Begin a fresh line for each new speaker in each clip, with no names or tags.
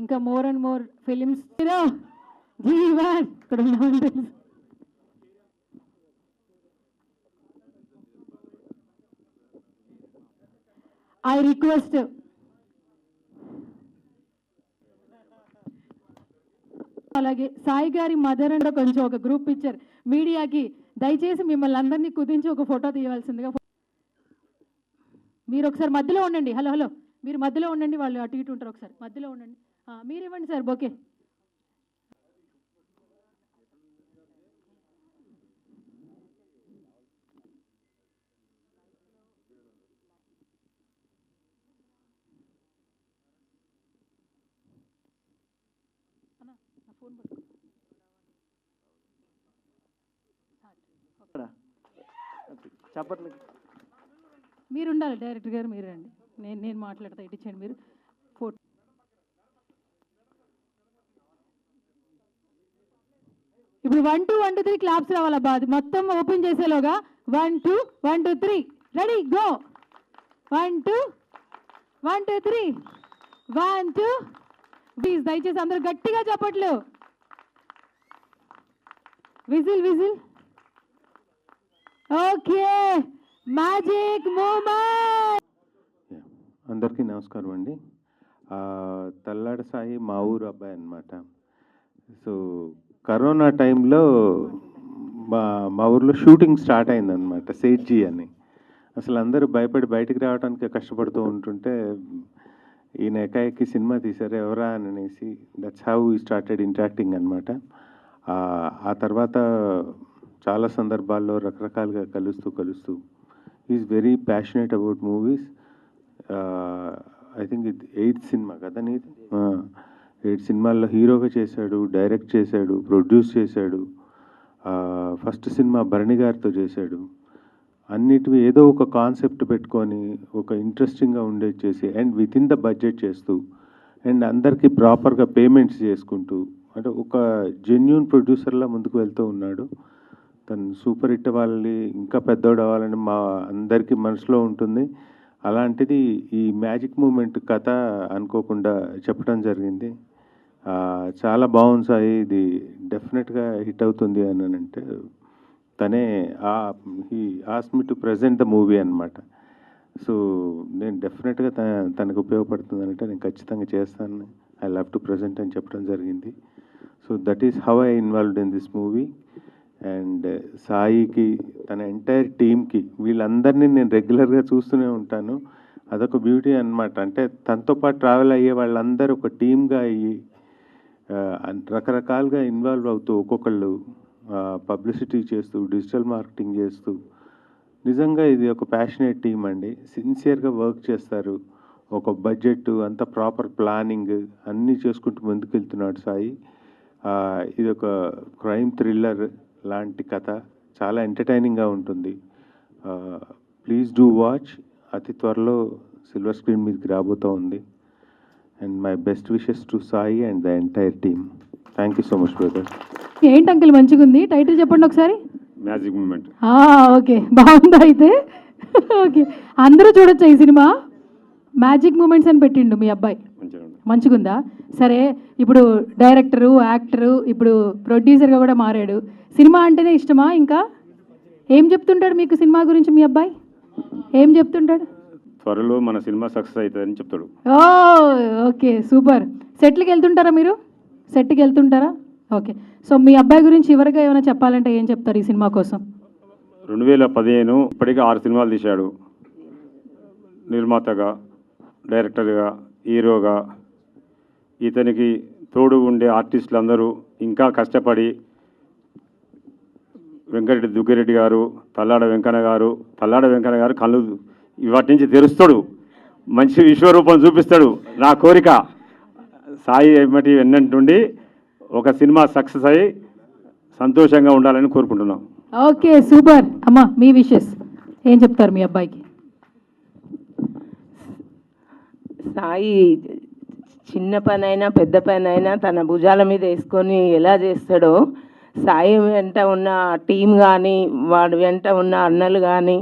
ఇంకా more and more films Jeevan ఇక్కడ ఉన్నామని తెలుసు. ఐ రిక్వెస్ట్ అలాగే సాయి గారి మదర్ అండ్ కొంచెం ఒక గ్రూప్ పిక్చర్ మీడియాకి దయచేసి మిమ్మల్ని అందరినీ కుదించి ఒక ఫోటో తీయవలసిందిగా. మీరు ఒకసారి మధ్యలో ఉండండి. హలో హలో, మీరు మధ్యలో ఉండండి, వాళ్ళు అటు ఇటు ఉంటారు. ఒకసారి మధ్యలో ఉండండి. మీరు ఇవ్వండి సార్ ఓకే. మీరు ఉండాలి డైరెక్టర్ గారు, మీరు రండి. నేను మాట్లాడతా, ఇటు ఇచ్చేయండి మీరు ఫోటో. ఇప్పుడు 1 2 1 2 3 క్లాప్స్ రావాలా బాధ మొత్తం ఓపెన్ చేసేలోగా. 1 2 1 2 3 రెడీ గో. 1 2 1 2 3 1 2. ప్లీజ్ దయచేసి అందరూ గట్టిగా చెప్పట్లు. Whistle whistle. Okay, magic moment.
అందరికీ నమస్కారం అండి. తల్లాడ సాయి మా ఊరు అబ్బాయి అన్నమాట. సో కరోనా టైంలో మా ఊర్లో షూటింగ్ స్టార్ట్ అయిందనమాట, సేట్జీ అని. అసలు అందరూ భయపడి బయటికి రావడానికి కష్టపడుతూ ఉంటుంటే ఈయన ఎకాయకి సినిమా తీశారు, ఎవరా అని అనేసి. దట్స్ హౌ ఈ స్టార్టెడ్ ఇంటరాక్టింగ్ అనమాట. ఆ తర్వాత చాలా సందర్భాల్లో రకరకాలుగా కలుస్తూ is very passionate about movies. I think ఇది 8th సినిమా కదా నీది. 8 సినిమాల్లో హీరోగా చేశాడు, డైరెక్ట్ చేశాడు, ప్రొడ్యూస్ చేశాడు. ఫస్ట్ సినిమా భరణి గారితో చేశాడు. అన్నిటివి ఏదో ఒక కాన్సెప్ట్ పెట్టుకొని ఒక ఇంట్రెస్టింగ్గా ఉండేది చేసి and with in the budget చేస్తూ అండ్ అందరికీ ప్రాపర్గా పేమెంట్స్ చేసుకుంటూ, అంటే ఒక జెన్యూన్ ప్రొడ్యూసర్లా ముందుకు వెళ్తూ ఉన్నాడు. తను సూపర్ హిట్ అవ్వాలని, ఇంకా పెద్దోడు అవ్వాలని మా అందరికీ మనసులో ఉంటుంది. అలాంటిది ఈ మ్యాజిక్ మూమెంట్ కథ అనుకోకుండా చెప్పడం జరిగింది. చాలా బాగుంది సాయి, ఇది డెఫినెట్గా హిట్ అవుతుంది అని అంటే తనే he ask me to present the movie అనమాట. సో నేను డెఫినెట్గా తనకు ఉపయోగపడుతుంది అంటే నేను ఖచ్చితంగా చేస్తాను, ఐ లవ్ టు ప్రజెంట్ అని చెప్పడం జరిగింది. So that is how I involved in this movie. And సాయికి, తన ఎంటైర్ టీమ్కి, వీళ్ళందరినీ నేను రెగ్యులర్గా చూస్తూనే ఉంటాను. అదొక బ్యూటీ అనమాట. అంటే తనతో పాటు ట్రావెల్ అయ్యే వాళ్ళందరూ ఒక టీమ్గా అయ్యి రకరకాలుగా ఇన్వాల్వ్ అవుతూ ఒక్కొక్కళ్ళు పబ్లిసిటీ చేస్తూ, డిజిటల్ మార్కెటింగ్ చేస్తూ, నిజంగా ఇది ఒక ప్యాషనేట్ టీం అండి. సిన్సియర్గా వర్క్ చేస్తారు. ఒక బడ్జెట్ అంతా ప్రాపర్ ప్లానింగ్ అన్నీ చేసుకుంటూ ముందుకెళ్తున్నాడు సాయి. ఇది ఒక క్రైమ్ థ్రిల్లర్ లాంటి కథ, చాలా ఎంటర్టైనింగ్గా ఉంటుంది. Please do watch. అతి త్వరలో సిల్వర్ స్క్రీన్ మీదకి రాబోతూ ఉంది. And my best wishes to Sai and the entire team. Thank you so much brother.
ఏంటి అంకుల్ మంచిగా ఉంది, టైటిల్ చెప్పండి ఒకసారి.
Magic moment.
ఓకే, బాగుందా అయితే? ఓకే, అందరూ చూడొచ్చా ఈ సినిమా? మ్యాజిక్ మూమెంట్స్ అని పెట్టిండు మీ అబ్బాయి, మంచిగుందా? సరే, ఇప్పుడు డైరెక్టరు, యాక్టరు, ఇప్పుడు ప్రొడ్యూసర్గా కూడా మారాడు. సినిమా అంటేనే ఇష్టమా? ఇంకా ఏం చెప్తుంటాడు మీకు సినిమా గురించి మీ అబ్బాయి? ఏం చెప్తుంటాడు?
త్వరలో మన సినిమా సక్సెస్ అవుతుందని చెప్తాడు.
Okay super. సెట్కి వెళ్తుంటారా మీరు? సెట్కి వెళ్తుంటారా? ఓకే. సో మీ అబ్బాయి గురించి చివరిగా ఏమైనా చెప్పాలంటే ఏం చెప్తారు ఈ సినిమా కోసం?
2015 ఇప్పటికే 6 సినిమాలు తీశాడు. నిర్మాతగా, డైరెక్టర్గా, హీరోగా. ఇతనికి తోడు ఉండే ఆర్టిస్టులు అందరూ ఇంకా కష్టపడి, వెంకరెడ్డి దుగ్గిరెడ్డి గారు, తల్లాడ వెంకన్న గారు కళ్ళు వాటి నుంచి తెరుస్తాడు, మంచి విశ్వరూపం చూపిస్తాడు. నా కోరిక సాయి ఏమిటి ఎన్నంటుండి ఒక సినిమా సక్సెస్ అయ్యి సంతోషంగా ఉండాలని కోరుకుంటున్నాం.
Okay super. అమ్మా మీ విషెస్ ఏం చెప్తారు మీ అబ్బాయికి?
సాయి చిన్న పనైనా పెద్ద పనైనా తన భుజాల మీద వేసుకొని ఎలా చేస్తాడో, సాయి వెంట ఉన్న టీం కానీ, వాడు వెంట ఉన్న అన్నలు కానీ,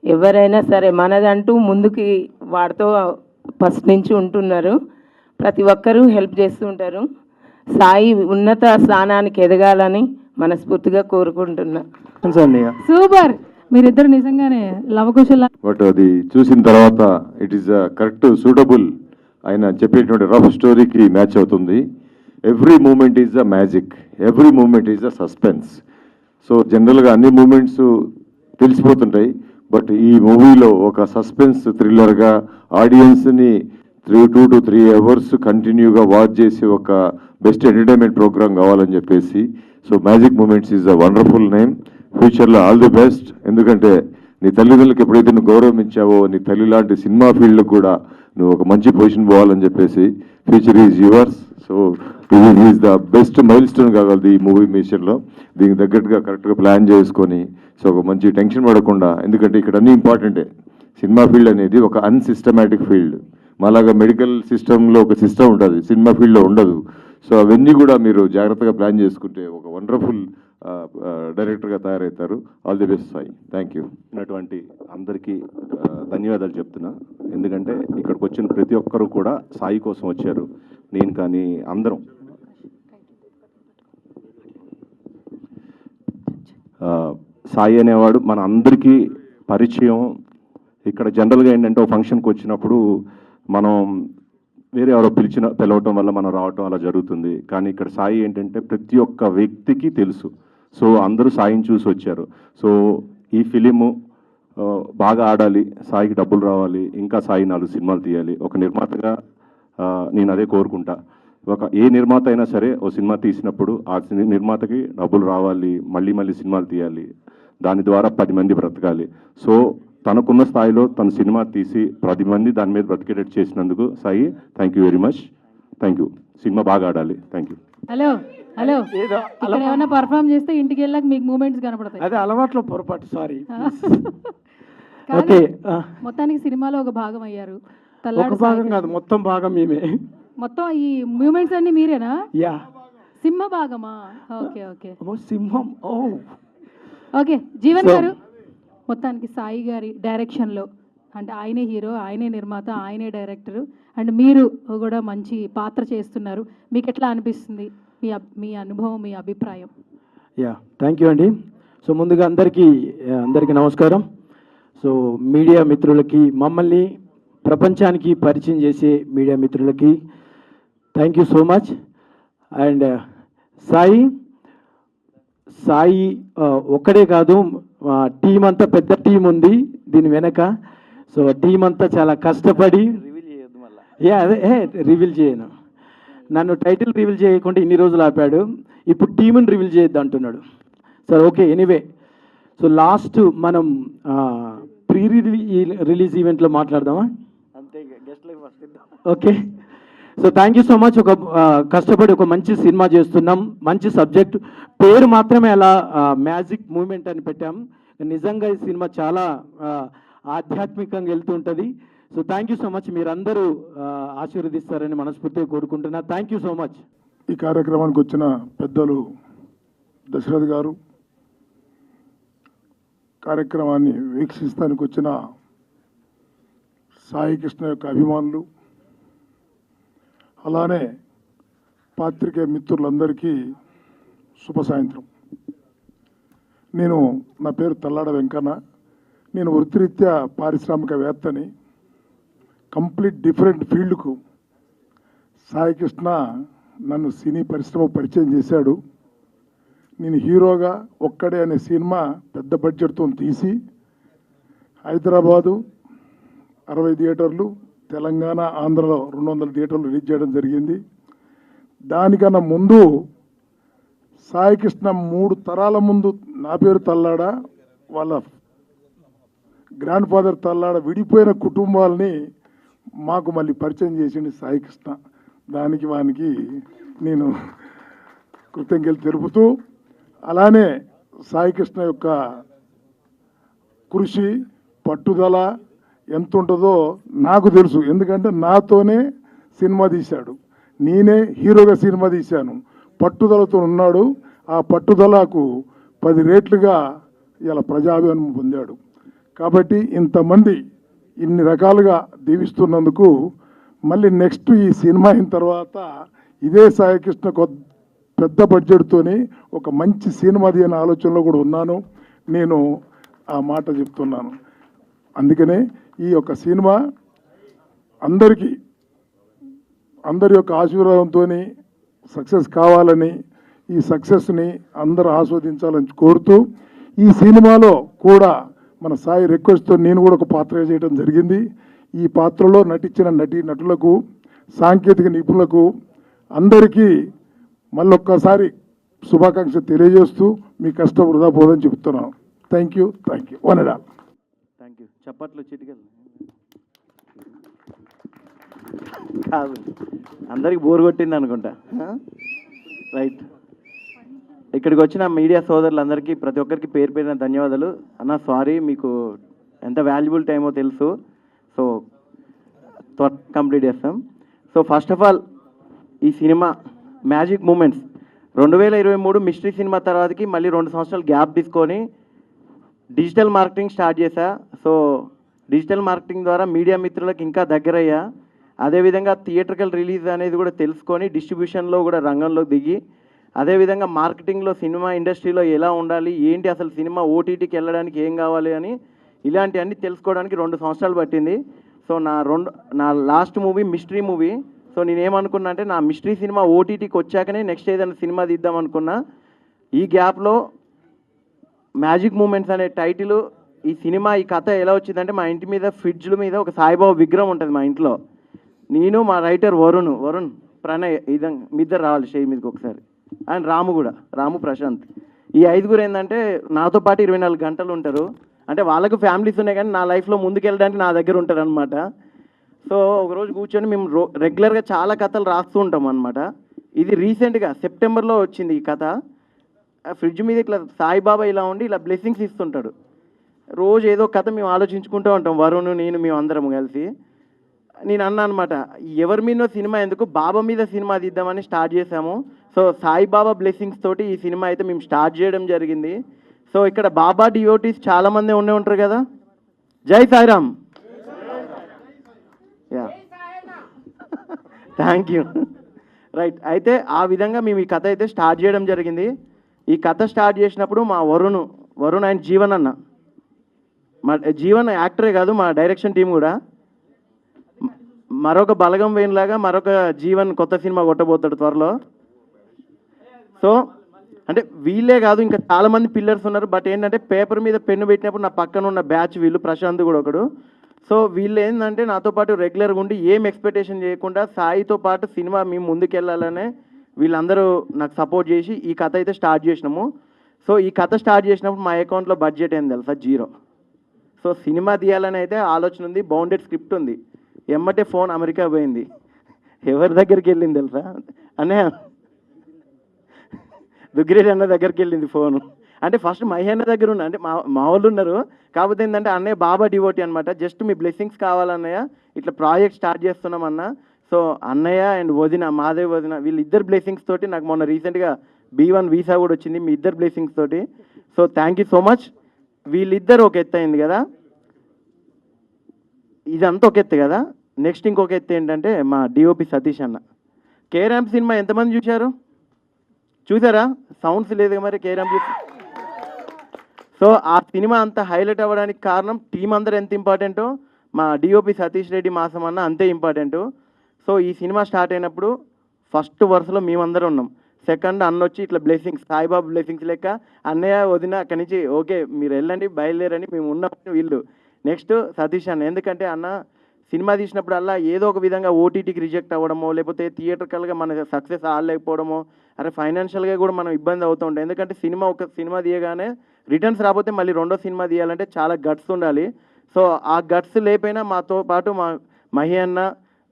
ఎవరైనా సరే మనదంటూ ముందుకి వాడితో ఫస్ట్ నుంచి ఉంటున్నారు. ప్రతి ఒక్కరూ హెల్ప్ చేస్తూ ఉంటారు. సాయి ఉన్నత స్థానానికి ఎదగాలని మనస్ఫూర్తిగా కోరుకుంటున్నా.
సూపర్, మీరిద్దరు నిజంగానే లవకుశల.
బట్ అది చూసిన తర్వాత ఇట్ ఈస్ కరెక్ట్ సూటబుల్, ఆయన చెప్పేటువంటి రఫ్ స్టోరీకి మ్యాచ్ అవుతుంది. Every moment is a magic, every moment is a suspense. So జనరల్గా అన్ని మూమెంట్స్ తెలిసిపోతుంటాయి, బట్ ఈ మూవీలో ఒక సస్పెన్స్ థ్రిల్లర్గా ఆడియన్స్ని 2 to 3 అవర్స్ కంటిన్యూగా వాచ్ చేసి ఒక బెస్ట్ ఎంటర్టైన్మెంట్ ప్రోగ్రామ్ కావాలని చెప్పేసి. So magic moments is a wonderful name. ఫ్యూచర్లో ఆల్ ది బెస్ట్. ఎందుకంటే నీ తల్లిదండ్రులకు ఎప్పుడైతే నువ్వు గౌరవించావో, నీ తల్లి లాంటి సినిమా ఫీల్డ్లో కూడా నువ్వు ఒక మంచి పొజిషన్ పోవాలని చెప్పేసి. Future is yours. సో ఇది is the best milestone కాగలదు ఈ మూవీ మిషన్లో. దీనికి తగ్గట్టుగా కరెక్ట్గా ప్లాన్ చేసుకొని, సో ఒక మంచి టెన్షన్ పడకుండా, ఎందుకంటే ఇక్కడ అన్నీ ఇంపార్టెంటే. సినిమా ఫీల్డ్ అనేది ఒక అన్సిస్టమేటిక్ ఫీల్డ్. మాలాగా మెడికల్ సిస్టంలో ఒక సిస్టమ్ ఉంటుంది, సినిమా ఫీల్డ్లో ఉండదు. సో అవన్నీ కూడా మీరు జాగ్రత్తగా ప్లాన్ చేసుకుంటే ఒక వండర్ఫుల్ డైరెక్టర్గా తయారవుతారు. All the best Sai. Thank you.
ఉన్నటువంటి అందరికీ ధన్యవాదాలు చెప్తున్నా. ఎందుకంటే ఇక్కడికి వచ్చిన ప్రతి ఒక్కరూ కూడా సాయి కోసం వచ్చారు. నేను కానీ అందరం సాయి అనేవాడు మన అందరికీ పరిచయం. ఇక్కడ జనరల్గా ఏంటంటే ఒక ఫంక్షన్కి వచ్చినప్పుడు మనం వేరే ఎవరో పిలవటం వల్ల మనం రావటం అలా జరుగుతుంది. కానీ ఇక్కడ సాయి ఏంటంటే ప్రతి ఒక్క వ్యక్తికి తెలుసు. సో అందరూ సాయిని చూసి వచ్చారు. సో ఈ ఫిలిము బాగా ఆడాలి, సాయికి డబ్బులు రావాలి, ఇంకా సాయి 4 సినిమాలు తీయాలి. ఒక నిర్మాతగా నేను అదే కోరుకుంటా. ఏ నిర్మాత అయినా సరే ఓ సినిమా తీసినప్పుడు ఆ నిర్మాతకి డబ్బులు రావాలి, మళ్ళీ మళ్ళీ సినిమాలు తీయాలి, దాని ద్వారా 10 మంది బ్రతకాలి. సో తనకున్న స్థాయిలో తన సినిమా తీసి 10 మంది దాని మీద బ్రతికేటట్టు చేసినందుకు Sai thank you very much. Thank you. Cinema బాగా ఆడాలి. Thank you.
హలో హలో, ఇక్కడ ఏమైనా పర్ఫామ్ చేస్తే ఇంటికి వెళ్ళాక మీకు మూమెంట్స్ కనపడతాయి.
అదే అలవాట్లో పొరపాటు, సారీ.
కాదు,
ఓకే,
మొత్తానికి సినిమాలో ఒక భాగం అయ్యారు.
ఒక భాగం కాదు, మొత్తం భాగం మేమే.
మొత్తం ఈ మూమెంట్స్ అన్ని మీరేనా?
యా.
సింహ భాగమా? ఓకే ఓకే
సింహం. ఓ
ఓకే. జీవన్ గారు, మొత్తానికి సాయి గారి డైరెక్షన్లో, అంటే ఆయనే హీరో, ఆయనే నిర్మాత, ఆయనే డైరెక్టరు, అండ్ మీరు కూడా మంచి పాత్ర చేస్తున్నారు. మీకు ఎట్లా అనిపిస్తుంది? మీ అనుభవం, మీ అభిప్రాయం?
యా, థ్యాంక్ యూ అండి. సో ముందుగా అందరికీ నమస్కారం. సో మీడియా మిత్రులకి, మమ్మల్ని ప్రపంచానికి పరిచయం చేసే మీడియా మిత్రులకి thank you so much. And Sai ఒక్కడే కాదు, టీం అంతా పెద్ద టీం ఉంది దీని వెనక. సో టీం అంతా చాలా కష్టపడి, అదే రివీల్ చేయను, నన్ను టైటిల్ రివీల్ చేయకుండా ఇన్ని రోజులు ఆపాడు, ఇప్పుడు టీముని రివీల్ చేయొద్దు అంటున్నాడు. సరే ఓకే, ఎనీవే. సో లాస్ట్ మనం ప్రీ రిలీజ్ ఈవెంట్లో మాట్లాడదామా? Okay. So thank you so much. ఒక కష్టపడి ఒక మంచి సినిమా చేస్తున్నాం, మంచి సబ్జెక్ట్. పేరు మాత్రమే అలా మ్యాజిక్ మూమెంట్ అని పెట్టాం. నిజంగా ఈ సినిమా చాలా ఆధ్యాత్మికంగా వెళ్తూ ఉంటుంది. So thank you so much. మీరందరూ ఆశీర్వదిస్తారని మనస్ఫూర్తిగా కోరుకుంటున్నా. Thank you so much.
ఈ కార్యక్రమానికి వచ్చిన పెద్దలు దశరథ్ గారు, కార్యక్రమాన్ని వీక్షిస్తానికి వచ్చిన సాయి కృష్ణ యొక్క అభిమానులు, అలానే పాత్రికేయ మిత్రులందరికీ శుభ సాయంత్రం. నా పేరు తల్లాడ వెంకన్న. నేను వృత్తిరీత్యా పారిశ్రామికవేత్తని. కంప్లీట్ డిఫరెంట్ ఫీల్డ్కు సాయి కృష్ణ నన్ను సినీ పరిశ్రమ పరిచయం చేశాడు. నేను హీరోగా ఒక్కడే అనే సినిమా పెద్ద బడ్జెట్తో తీసి హైదరాబాదు 60 థియేటర్లు, తెలంగాణ, ఆంధ్రలో 200 థియేటర్లు రిలీజ్ చేయడం జరిగింది. దానికన్నా ముందు సాయి కృష్ణ 3 తరాల ముందు నా పేరు తల్లాడ, వాళ్ళ గ్రాండ్ ఫాదర్ తల్లాడ, విడిపోయిన కుటుంబాలని మాకు మళ్ళీ పరిచయం చేసింది సాయి కృష్ణ. వానికి నేను కృతజ్ఞతలు తెలుపుతూ, అలానే సాయి కృష్ణ యొక్క కృషి, పట్టుదల ఎంత ఉంటుందో నాకు తెలుసు. ఎందుకంటే నాతోనే సినిమా తీశాడు, నేనే హీరోగా సినిమా తీశాను. పట్టుదలతో ఉన్నాడు. ఆ పట్టుదలకు 10 రెట్లుగా ఇలా ప్రజాభిమానం పొందాడు. కాబట్టి ఇంతమంది ఇన్ని రకాలుగా దీవిస్తున్నందుకు మళ్ళీ నెక్స్ట్ ఈ సినిమా అయిన తర్వాత ఇదే సాయికృష్ణ పెద్ద బడ్జెట్తోని ఒక మంచి సినిమా అనే ఆలోచనలో కూడా ఉన్నాను. నేను ఆ మాట చెప్తున్నాను. అందుకనే ఈ యొక్క సినిమా అందరి యొక్క ఆశీర్వాదంతో సక్సెస్ కావాలని, ఈ సక్సెస్ని అందరూ ఆస్వాదించాలని కోరుతూ, ఈ సినిమాలో కూడా మన సాయి రిక్వెస్ట్తో నేను కూడా ఒక పాత్ర చేయడం జరిగింది. ఈ పాత్రలో నటించిన నటులకు, సాంకేతిక నిపుణులకు అందరికీ మళ్ళొక్కసారి శుభాకాంక్షలు తెలియజేస్తూ మీ కష్టం వృధా పోదని చెప్తున్నాను. Thank you one and all.
Thank you. చప్పట్లు చిటికెళ్ళి కాదు, అందరికి బోర్ కొట్టింది అనుకుంటా. రైట్, ఇక్కడికి వచ్చిన మీడియా సోదరులందరికీ ప్రతి ఒక్కరికి పేరు పేరిన ధన్యవాదాలు. అన్న సారీ, మీకు ఎంత వాల్యుబుల్ టైమో తెలుసు. సో కంప్లీట్ చేస్తాం. సో ఫస్ట్ ఆఫ్ ఆల్ ఈ cinema magic moments 2023 mystery cinema తర్వాతకి మళ్ళీ 2 సంవత్సరాలు గ్యాప్ తీసుకొని డిజిటల్ మార్కెటింగ్ స్టార్ట్ చేశా. సో డిజిటల్ మార్కెటింగ్ ద్వారా మీడియా మిత్రులకు ఇంకా దగ్గరయ్యా. అదేవిధంగా థియేట్రికల్ రిలీజ్ అనేది కూడా తెలుసుకొని డిస్ట్రిబ్యూషన్లో కూడా రంగంలో దిగి, అదేవిధంగా మార్కెటింగ్లో సినిమా ఇండస్ట్రీలో ఎలా ఉండాలి, ఏంటి అసలు సినిమా ఓటీటీకి వెళ్ళడానికి ఏం కావాలి అని ఇలాంటివన్నీ తెలుసుకోవడానికి 2 సంవత్సరాలు పట్టింది. సో నా last movie mystery movie. So నేనేమనుకున్నా అంటే నా మిస్టరీ సినిమా ఓటీటీకి వచ్చాకనే నెక్స్ట్ ఏదైనా సినిమా తీద్దాం అనుకున్నా. ఈ గ్యాప్లో మ్యాజిక్ మూమెంట్స్ అనే టైటిల్, ఈ సినిమా ఈ కథ ఎలా వచ్చిందంటే, మా ఇంటి మీద ఫ్రిడ్జ్ల మీద ఒక సాయిబాబా విగ్రహం ఉంటుంది మా ఇంట్లో. నేను మా రైటర్ వరుణ్ ప్రణయ్, ఇదంగా మీ ఇద్దరు రావాలి స్టేజ్ మీదకి ఒకసారి, అండ్ రాము ప్రశాంత్. ఈ 5గురు ఏంటంటే నాతో పాటు 24 గంటలు ఉంటారు. అంటే వాళ్ళకు ఫ్యామిలీస్ ఉన్నాయి కానీ నా లైఫ్లో ముందుకెళ్ళడానికి నా దగ్గర ఉంటారు అనమాట. సో ఒకరోజు కూర్చొని మేము రెగ్యులర్గా చాలా కథలు రాస్తూ ఉంటాం అనమాట. ఇది రీసెంట్గా సెప్టెంబర్లో వచ్చింది ఈ కథ. ఫ్రిడ్జ్ మీద ఇట్లా సాయిబాబా ఇలా ఉండి ఇలా బ్లెస్సింగ్స్ ఇస్తుంటాడు. రోజు ఏదో కథ మేము ఆలోచించుకుంటూ ఉంటాం, వరుణ్ నేను మేము అందరం కలిసి. నేను అన్నా అనమాట, ఎవరి మీద సినిమా ఎందుకు, బాబా మీద సినిమా తీద్దామని స్టార్ట్ చేశాము. సో సాయిబాబా బ్లెస్సింగ్స్ తోటి ఈ సినిమా అయితే మేము స్టార్ట్ చేయడం జరిగింది. సో ఇక్కడ బాబా డివోటీస్ చాలామంది ఉండే ఉంటారు కదా. జై Sairam. Yeah, thank you. Right, అయితే ఆ విధంగా మేము ఈ కథ అయితే స్టార్ట్ చేయడం జరిగింది. ఈ కథ స్టార్ట్ చేసినప్పుడు మా వరుణ్ అండ్ జీవన్ అన్న, మా జీవన్ యాక్టరే కాదు, మా డైరెక్షన్ టీం కూడా. మరొక బలగం వేణులాగా మరొక జీవన్ కొత్త సినిమా కొట్టబోతాడు త్వరలో. సో అంటే వీళ్ళే కాదు, ఇంకా చాలామంది పిల్లర్స్ ఉన్నారు. బట్ ఏంటంటే పేపర్ మీద పెన్ను పెట్టినప్పుడు నా పక్కన ఉన్న బ్యాచ్ వీళ్ళు, ప్రశాంత్ కూడా ఒకడు. సో వీళ్ళు ఏంటంటే నాతో పాటు రెగ్యులర్గా ఉండి ఏం ఎక్స్పెక్టేషన్ చేయకుండా సాయితో పాటు సినిమా మేము ముందుకెళ్ళాలనే వీళ్ళందరూ నాకు సపోర్ట్ చేసి ఈ కథ అయితే స్టార్ట్ చేసినాము. సో ఈ కథ స్టార్ట్ చేసినప్పుడు మా అకౌంట్లో బడ్జెట్ ఏం తెలుసా, 0. సో సినిమా తీయాలని అయితే ఆలోచన ఉంది, బౌండెడ్ స్క్రిప్ట్ ఉంది. ఎమ్మటే ఫోన్ అమెరికా పోయింది. ఎవరి దగ్గరికి వెళ్ళింది తెలుసా అన్నయ్య, దుగ్గిరెడ్డి అన్న దగ్గరికి వెళ్ళింది ఫోను. అంటే ఫస్ట్ మహేన్న దగ్గర ఉన్న, అంటే మా వాళ్ళు ఉన్నారు. కాకపోతే ఏంటంటే అన్నయ్య బాబా డివోటీ అనమాట. జస్ట్ మీ బ్లెస్సింగ్స్ కావాలన్నయ్య, ఇట్లా ప్రాజెక్ట్ స్టార్ట్ చేస్తున్నామన్న. సో అన్నయ్య అండ్ వదిన, మాదేవి వదిన, వీళ్ళిద్దరు బ్లెస్సింగ్స్ తోటి నాకు మొన్న రీసెంట్గా B1 వీసా కూడా వచ్చింది, మీ ఇద్దరు బ్లెస్సింగ్స్ తోటి. So thank you so much. వీళ్ళిద్దరు ఒక ఎత్తు అయింది కదా, ఇదంతా ఒక ఎత్తు కదా. నెక్స్ట్ ఇంకొక ఎత్తు ఏంటంటే మా డిఓపి సతీష్ అన్న. కేరాంప్ సినిమా ఎంతమంది చూసారా? సౌండ్స్ లేదు మరి కేరాంప్. సో ఆ సినిమా అంత హైలైట్ అవ్వడానికి కారణం టీం అందరూ ఎంత ఇంపార్టెంటో, మా డిఓపి సతీష్ రెడ్డి మాసం అన్న అంతే ఇంపార్టెంటు. సో ఈ సినిమా స్టార్ట్ అయినప్పుడు ఫస్ట్ వరుసలో మేమందరం ఉన్నాం. సెకండ్ అన్న వచ్చి ఇట్లా బ్లెస్సింగ్స్, సాయిబాబా బ్లెస్సింగ్స్ లెక్క అన్నయ్య వదిన అక్కడి నుంచి ఓకే మీరు వెళ్ళండి బయలుదేరని మేము ఉన్నాం వీళ్ళు. నెక్స్ట్ సతీష్ అన్న, ఎందుకంటే అన్న సినిమా తీసినప్పుడల్లా ఏదో ఒక విధంగా ఓటీటీకి రిజెక్ట్ అవ్వడమో, లేకపోతే థియేటర్కల్గా మన సక్సెస్ ఆడలేకపోవడమో, అరే ఫైనాన్షియల్గా కూడా మనం ఇబ్బంది అవుతూ ఉంటాం. ఎందుకంటే ఒక సినిమా తీయగానే రిటర్న్స్ రాకపోతే మళ్ళీ రెండో సినిమా తీయాలంటే చాలా గట్స్ ఉండాలి. సో ఆ గట్స్ లేకపోయినా మాతో పాటు మా మహి అన్న,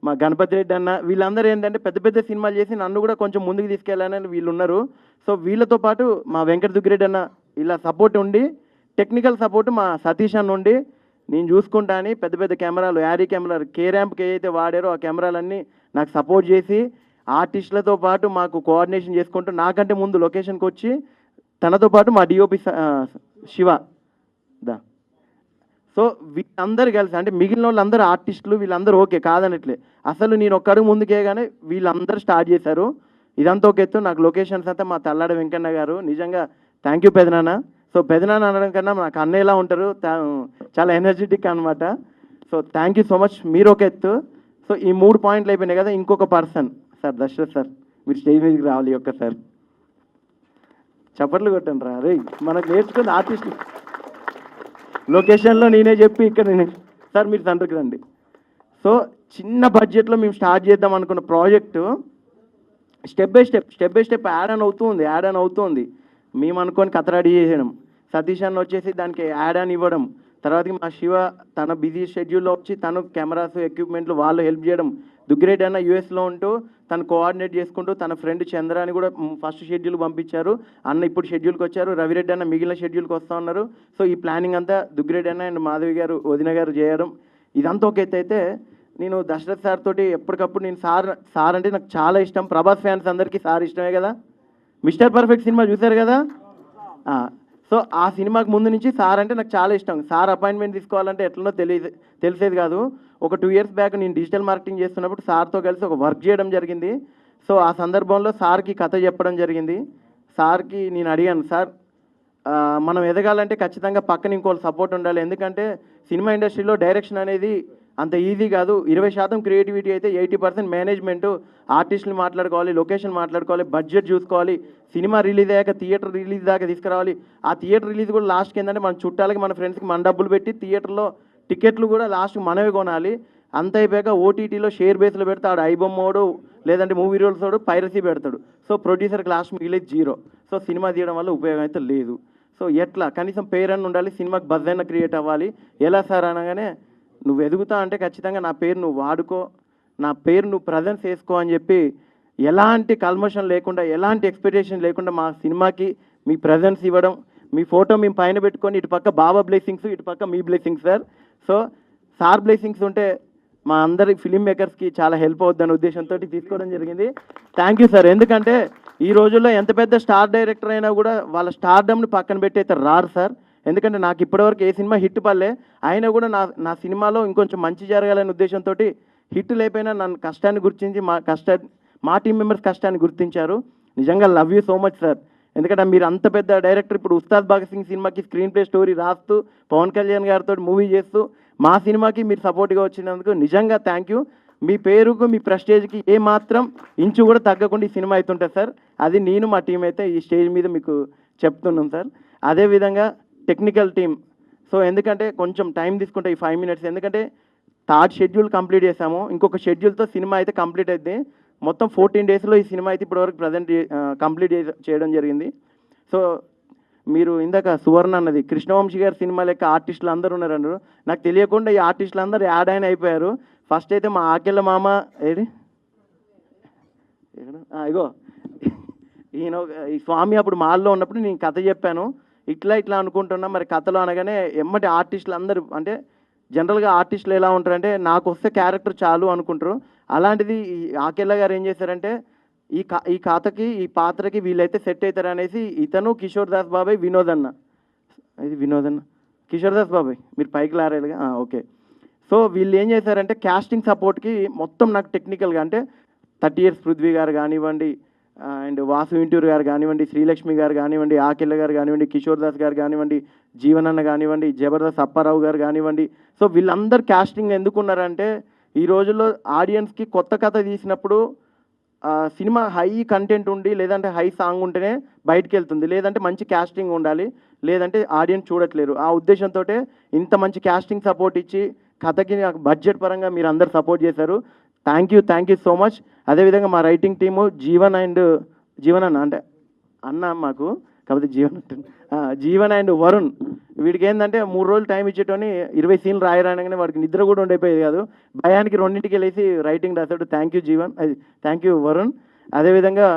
మా గణపతి రెడ్డి అన్న, వీళ్ళందరూ ఏంటంటే పెద్ద పెద్ద సినిమాలు చేసి నన్ను కూడా కొంచెం ముందుకు తీసుకెళ్ళాలని వీళ్ళు ఉన్నారు. సో వీళ్ళతో పాటు మా వెంకట దుగ్గిరెడ్డి అన్న ఇలా సపోర్ట్ ఉండి, టెక్నికల్ సపోర్ట్ మా సతీష్ అన్న ఉండి, నేను చూసుకుంటా అని పెద్ద పెద్ద కెమెరాలు, యారీ కెమెరాలు, కేరాంప్కి ఏదైతే వాడారో ఆ కెమెరాలన్నీ నాకు సపోర్ట్ చేసి, ఆర్టిస్టులతో పాటు మాకు కోఆర్డినేషన్ చేసుకుంటూ నాకంటే ముందు లొకేషన్కి వచ్చి తనతో పాటు మా డిఓపి శివ దా. సో వీళ్ళందరూ కలిసి అంటే మిగిలిన వాళ్ళందరూ ఆర్టిస్టులు వీళ్ళందరూ ఓకే కాదనట్లే, అసలు నేను ఒక్క అడుగు ముందుకేగానే వీళ్ళందరూ స్టార్ట్ చేశారు. ఇదంతా ఒక ఎత్తు. నాకు లొకేషన్స్ అంతా మా తల్లాడ వెంకన్న గారు, నిజంగా థ్యాంక్ యూ పెదనాన్న. సో పెదనాన్న అనడం కన్నా నాకు అన్నయ్యలా ఉంటారు, చాలా ఎనర్జెటిక్ అనమాట. So thank you so much. మీరు ఒక ఎత్తు. సో ఈ 3 పాయింట్లు అయిపోయినాయి కదా, ఇంకొక పర్సన్ సార్ దశరథ్ సార్, మీరు స్టేజ్ మీదకి రావాలి ఒక్కసారి. చప్పట్లు కొట్టండి రా రే, మనకు నేర్చుకున్న ఆర్టిస్ట్. లొకేషన్లో నేనే చెప్పి ఇక్కడ నేను సార్ మీరు తండ్రికి రండి. సో చిన్న బడ్జెట్లో మేము స్టార్ట్ చేద్దాం అనుకున్న project step by step add on అవుతుంది. మేము అనుకొని కథ రెడీ చేయడం, సతీష్ అన్న వచ్చేసి దానికి యాడ్ ఆన్ ఇవ్వడం, తర్వాత మా శివ తన బిజీ షెడ్యూల్లో వచ్చి తను కెమెరాస్ ఎక్విప్మెంట్లు వాళ్ళు హెల్ప్ చేయడం, దుగ్గిరెడ్డి అన్న యూఎస్లో ఉంటూ తను కోఆర్డినేట్ చేసుకుంటూ తన ఫ్రెండ్ చంద్ర అని కూడా ఫస్ట్ షెడ్యూల్ పంపించారు. అన్న ఇప్పుడు షెడ్యూల్కి వచ్చారు, రవిరెడ్డి అన్న మిగిలిన షెడ్యూల్కి వస్తూ ఉన్నారు. సో ఈ ప్లానింగ్ అంతా దుగ్గిరెడ్డి అన్న అండ్ మాధవి గారు వదిన గారు చేయడం, ఇదంతా ఒక ఎత్తు అయితే నేను దశరథ్ సార్ తోటి ఎప్పటికప్పుడు నేను సార్ అంటే నాకు చాలా ఇష్టం. ప్రభాస్ ఫ్యాన్స్ అందరికీ సార్ ఇష్టమే కదా. మిస్టర్ పర్ఫెక్ట్ సినిమా చూశారు కదా. సో ఆ సినిమాకి ముందు నుంచి సార్ అంటే నాకు చాలా ఇష్టం. సార్ అపాయింట్మెంట్ తీసుకోవాలంటే ఎట్లనో తెలిసేది కాదు. ఒక 2 years బ్యాక్ నేను డిజిటల్ మార్కెటింగ్ చేస్తున్నప్పుడు సార్తో కలిసి ఒక వర్క్ చేయడం జరిగింది. సో ఆ సందర్భంలో సార్కి కథ చెప్పడం జరిగింది. సార్కి నేను అడిగాను, సార్ మనం ఎదగాలంటే ఖచ్చితంగా పక్కన ఇంకోళ్ళు సపోర్ట్ ఉండాలి. ఎందుకంటే సినిమా ఇండస్ట్రీలో డైరెక్షన్ అనేది అంత ఈజీ కాదు. 20% క్రియేటివిటీ అయితే 80% మేనేజ్మెంటు, ఆర్టిస్టులు మాట్లాడుకోవాలి, లొకేషన్ మాట్లాడుకోవాలి, బడ్జెట్ చూసుకోవాలి, సినిమా రిలీజ్ అయ్యాక థియేటర్ రిలీజ్ దాకా తీసుకురావాలి. ఆ థియేటర్ రిలీజ్ కూడా లాస్ట్కి ఏంటంటే మన చుట్టాలకి మన ఫ్రెండ్స్కి మన డబ్బులు పెట్టి థియేటర్లో టికెట్లు కూడా లాస్ట్కి మనమే కొనాలి. అంత అయిపోయాక ఓటీటీలో షేర్ బేస్లో పెడతాడు, ఐబొమ్మోడు లేదంటే మూవీ రూల్స్ వాడు పైరసీ పెడతాడు. సో ప్రొడ్యూసర్కి లాస్ట్ మిగిలేదు 0. సో సినిమా తీయడం వల్ల ఉపయోగం అయితే లేదు. సో ఎట్లా కనీసం పేరు అని ఉండాలి, సినిమాకి బజ్ అయినా క్రియేట్ అవ్వాలి. ఎలా సార్ అనగానే నువ్వు ఎదుగుతా అంటే ఖచ్చితంగా నా పేరు నువ్వు వాడుకో, నా పేరు నువ్వు ప్రజెన్స్ వేసుకో అని చెప్పి ఎలాంటి కల్మషన్ లేకుండా ఎలాంటి ఎక్స్పెక్టేషన్ లేకుండా మా సినిమాకి మీ ప్రజెన్స్ ఇవ్వడం, మీ ఫోటో మేము పైన పెట్టుకొని ఇటు పక్క బాబా బ్లెస్సింగ్స్ ఇటు పక్క మీ blessings sir. So sir blessings ఉంటే మా అందరి ఫిలిం మేకర్స్కి చాలా హెల్ప్ అవుద్దనే ఉద్దేశంతో తీసుకోవడం జరిగింది. Thank you sir. ఎందుకంటే ఈ రోజుల్లో ఎంత పెద్ద స్టార్ డైరెక్టర్ అయినా కూడా వాళ్ళ స్టార్డమ్ని పక్కన పెట్టి అయితే రారు సార్. ఎందుకంటే నాకు ఇప్పటివరకు ఏ సినిమా హిట్ పడలే, అయినా కూడా నా సినిమాలో ఇంకొంచెం మంచి జరగాలనే ఉద్దేశంతో హిట్ లేకపోయినా నన్ను కష్టాన్ని గుర్తించి మా టీం మెంబర్స్ కష్టాన్ని గుర్తించారు. నిజంగా love you so much sir. ఎందుకంటే మీరు అంత పెద్ద డైరెక్టర్, ఇప్పుడు ఉస్తాద్ భగత్ సింగ్ సినిమాకి స్క్రీన్ ప్లే స్టోరీ రాస్తూ పవన్ కళ్యాణ్ గారితో మూవీ చేస్తూ మా సినిమాకి మీరు సపోర్ట్గా వచ్చినందుకు నిజంగా థ్యాంక్ యూ. మీ పేరుకు మీ ప్రెస్టేజ్కి ఏ మాత్రం ఇంచు కూడా తగ్గకుండా ఈ సినిమా అవుతుంటుంది సార్. అది నేను మా టీం అయితే ఈ స్టేజ్ మీద మీకు చెప్తున్నాం సార్. అదేవిధంగా టెక్నికల్ టీం. సో ఎందుకంటే కొంచెం టైం తీసుకుంటే ఈ 5 minutes, ఎందుకంటే 3rd షెడ్యూల్ కంప్లీట్ చేసాము, ఇంకొక షెడ్యూల్తో సినిమా అయితే కంప్లీట్ అయింది. మొత్తం 14 daysలో ఈ సినిమా అయితే ఇప్పటివరకు ప్రజెంట్ కంప్లీట్ చేయడం జరిగింది. సో మీరు ఇందాక సువర్ణ అన్నది కృష్ణవంశీ గారి సినిమా లెక్క ఆర్టిస్టులు అందరూ ఉన్నారన్నారు. నాకు తెలియకుండా ఈ ఆర్టిస్టులు అందరూ యాడ్ అయిపోయారు. ఫస్ట్ అయితే మా ఆకెళ్ళ మామ ఇగో ఈయన ఈ స్వామి అప్పుడు మాల్లో ఉన్నప్పుడు నేను కథ చెప్పాను, ఇట్లా అనుకుంటున్నా. మరి కథలో అనగానే ఎమ్మటి ఆర్టిస్టులు అందరూ అంటే జనరల్గా ఆర్టిస్టులు ఎలా ఉంటారంటే నాకు వస్తే క్యారెక్టర్ చాలు అనుకుంటారు. అలాంటిది ఈ ఆకెళ్ళ గారు ఏం చేశారంటే ఈ కథకి ఈ పాత్రకి వీళ్ళైతే సెట్ అవుతారు అనేసి ఇతను కిషోర్ దాస్ బాబాయ్ వినోదన్న కిషోర్ దాస్ బాబాయ్ మీరు పైకి లారేలుగా ఓకే. సో వీళ్ళు ఏం చేశారంటే క్యాస్టింగ్ సపోర్ట్కి మొత్తం నాకు టెక్నికల్గా అంటే 30 years పృథ్వీ గారు కానివ్వండి, అండ్ వాసు ఇంటూరు గారు కానివ్వండి, శ్రీలక్ష్మి గారు కానివ్వండి, ఆకెళ్ళ గారు కానివ్వండి, కిషోర్ దాస్ గారు కానివ్వండి, జీవనన్న కానివ్వండి, జబర్దస్త్ అప్పారావు గారు కానివ్వండి. సో వీళ్ళందరూ క్యాస్టింగ్ ఎందుకున్నారంటే ఈ రోజుల్లో ఆడియన్స్కి కొత్త కథ తీసినప్పుడు సినిమా హై కంటెంట్ ఉండి లేదంటే హై సాంగ్ ఉంటేనే బయటికి వెళ్తుంది, లేదంటే మంచి క్యాస్టింగ్ ఉండాలి, లేదంటే ఆడియన్స్ చూడట్లేరు. ఆ ఉద్దేశంతో ఇంత మంచి క్యాస్టింగ్ సపోర్ట్ ఇచ్చి కథకి నాకు బడ్జెట్ పరంగా మీరు అందరు సపోర్ట్ చేశారు. Thank you so much. అదేవిధంగా మా రైటింగ్ టీము జీవన్ అన్న అంటే అన్న మాకు కాకపోతే జీవన్ అండ్ వరుణ్, వీడికి ఏంటంటే 3 రోజులు టైం ఇచ్చేటోని 20 scenes రాయరానగానే వాడికి నిద్ర కూడా ఉండైపోయేది కాదు, భయానికి 2ంటికి వెళ్ళేసి రైటింగ్ రాశాడు. Thank you Jeevan, thank you Varun. అదేవిధంగా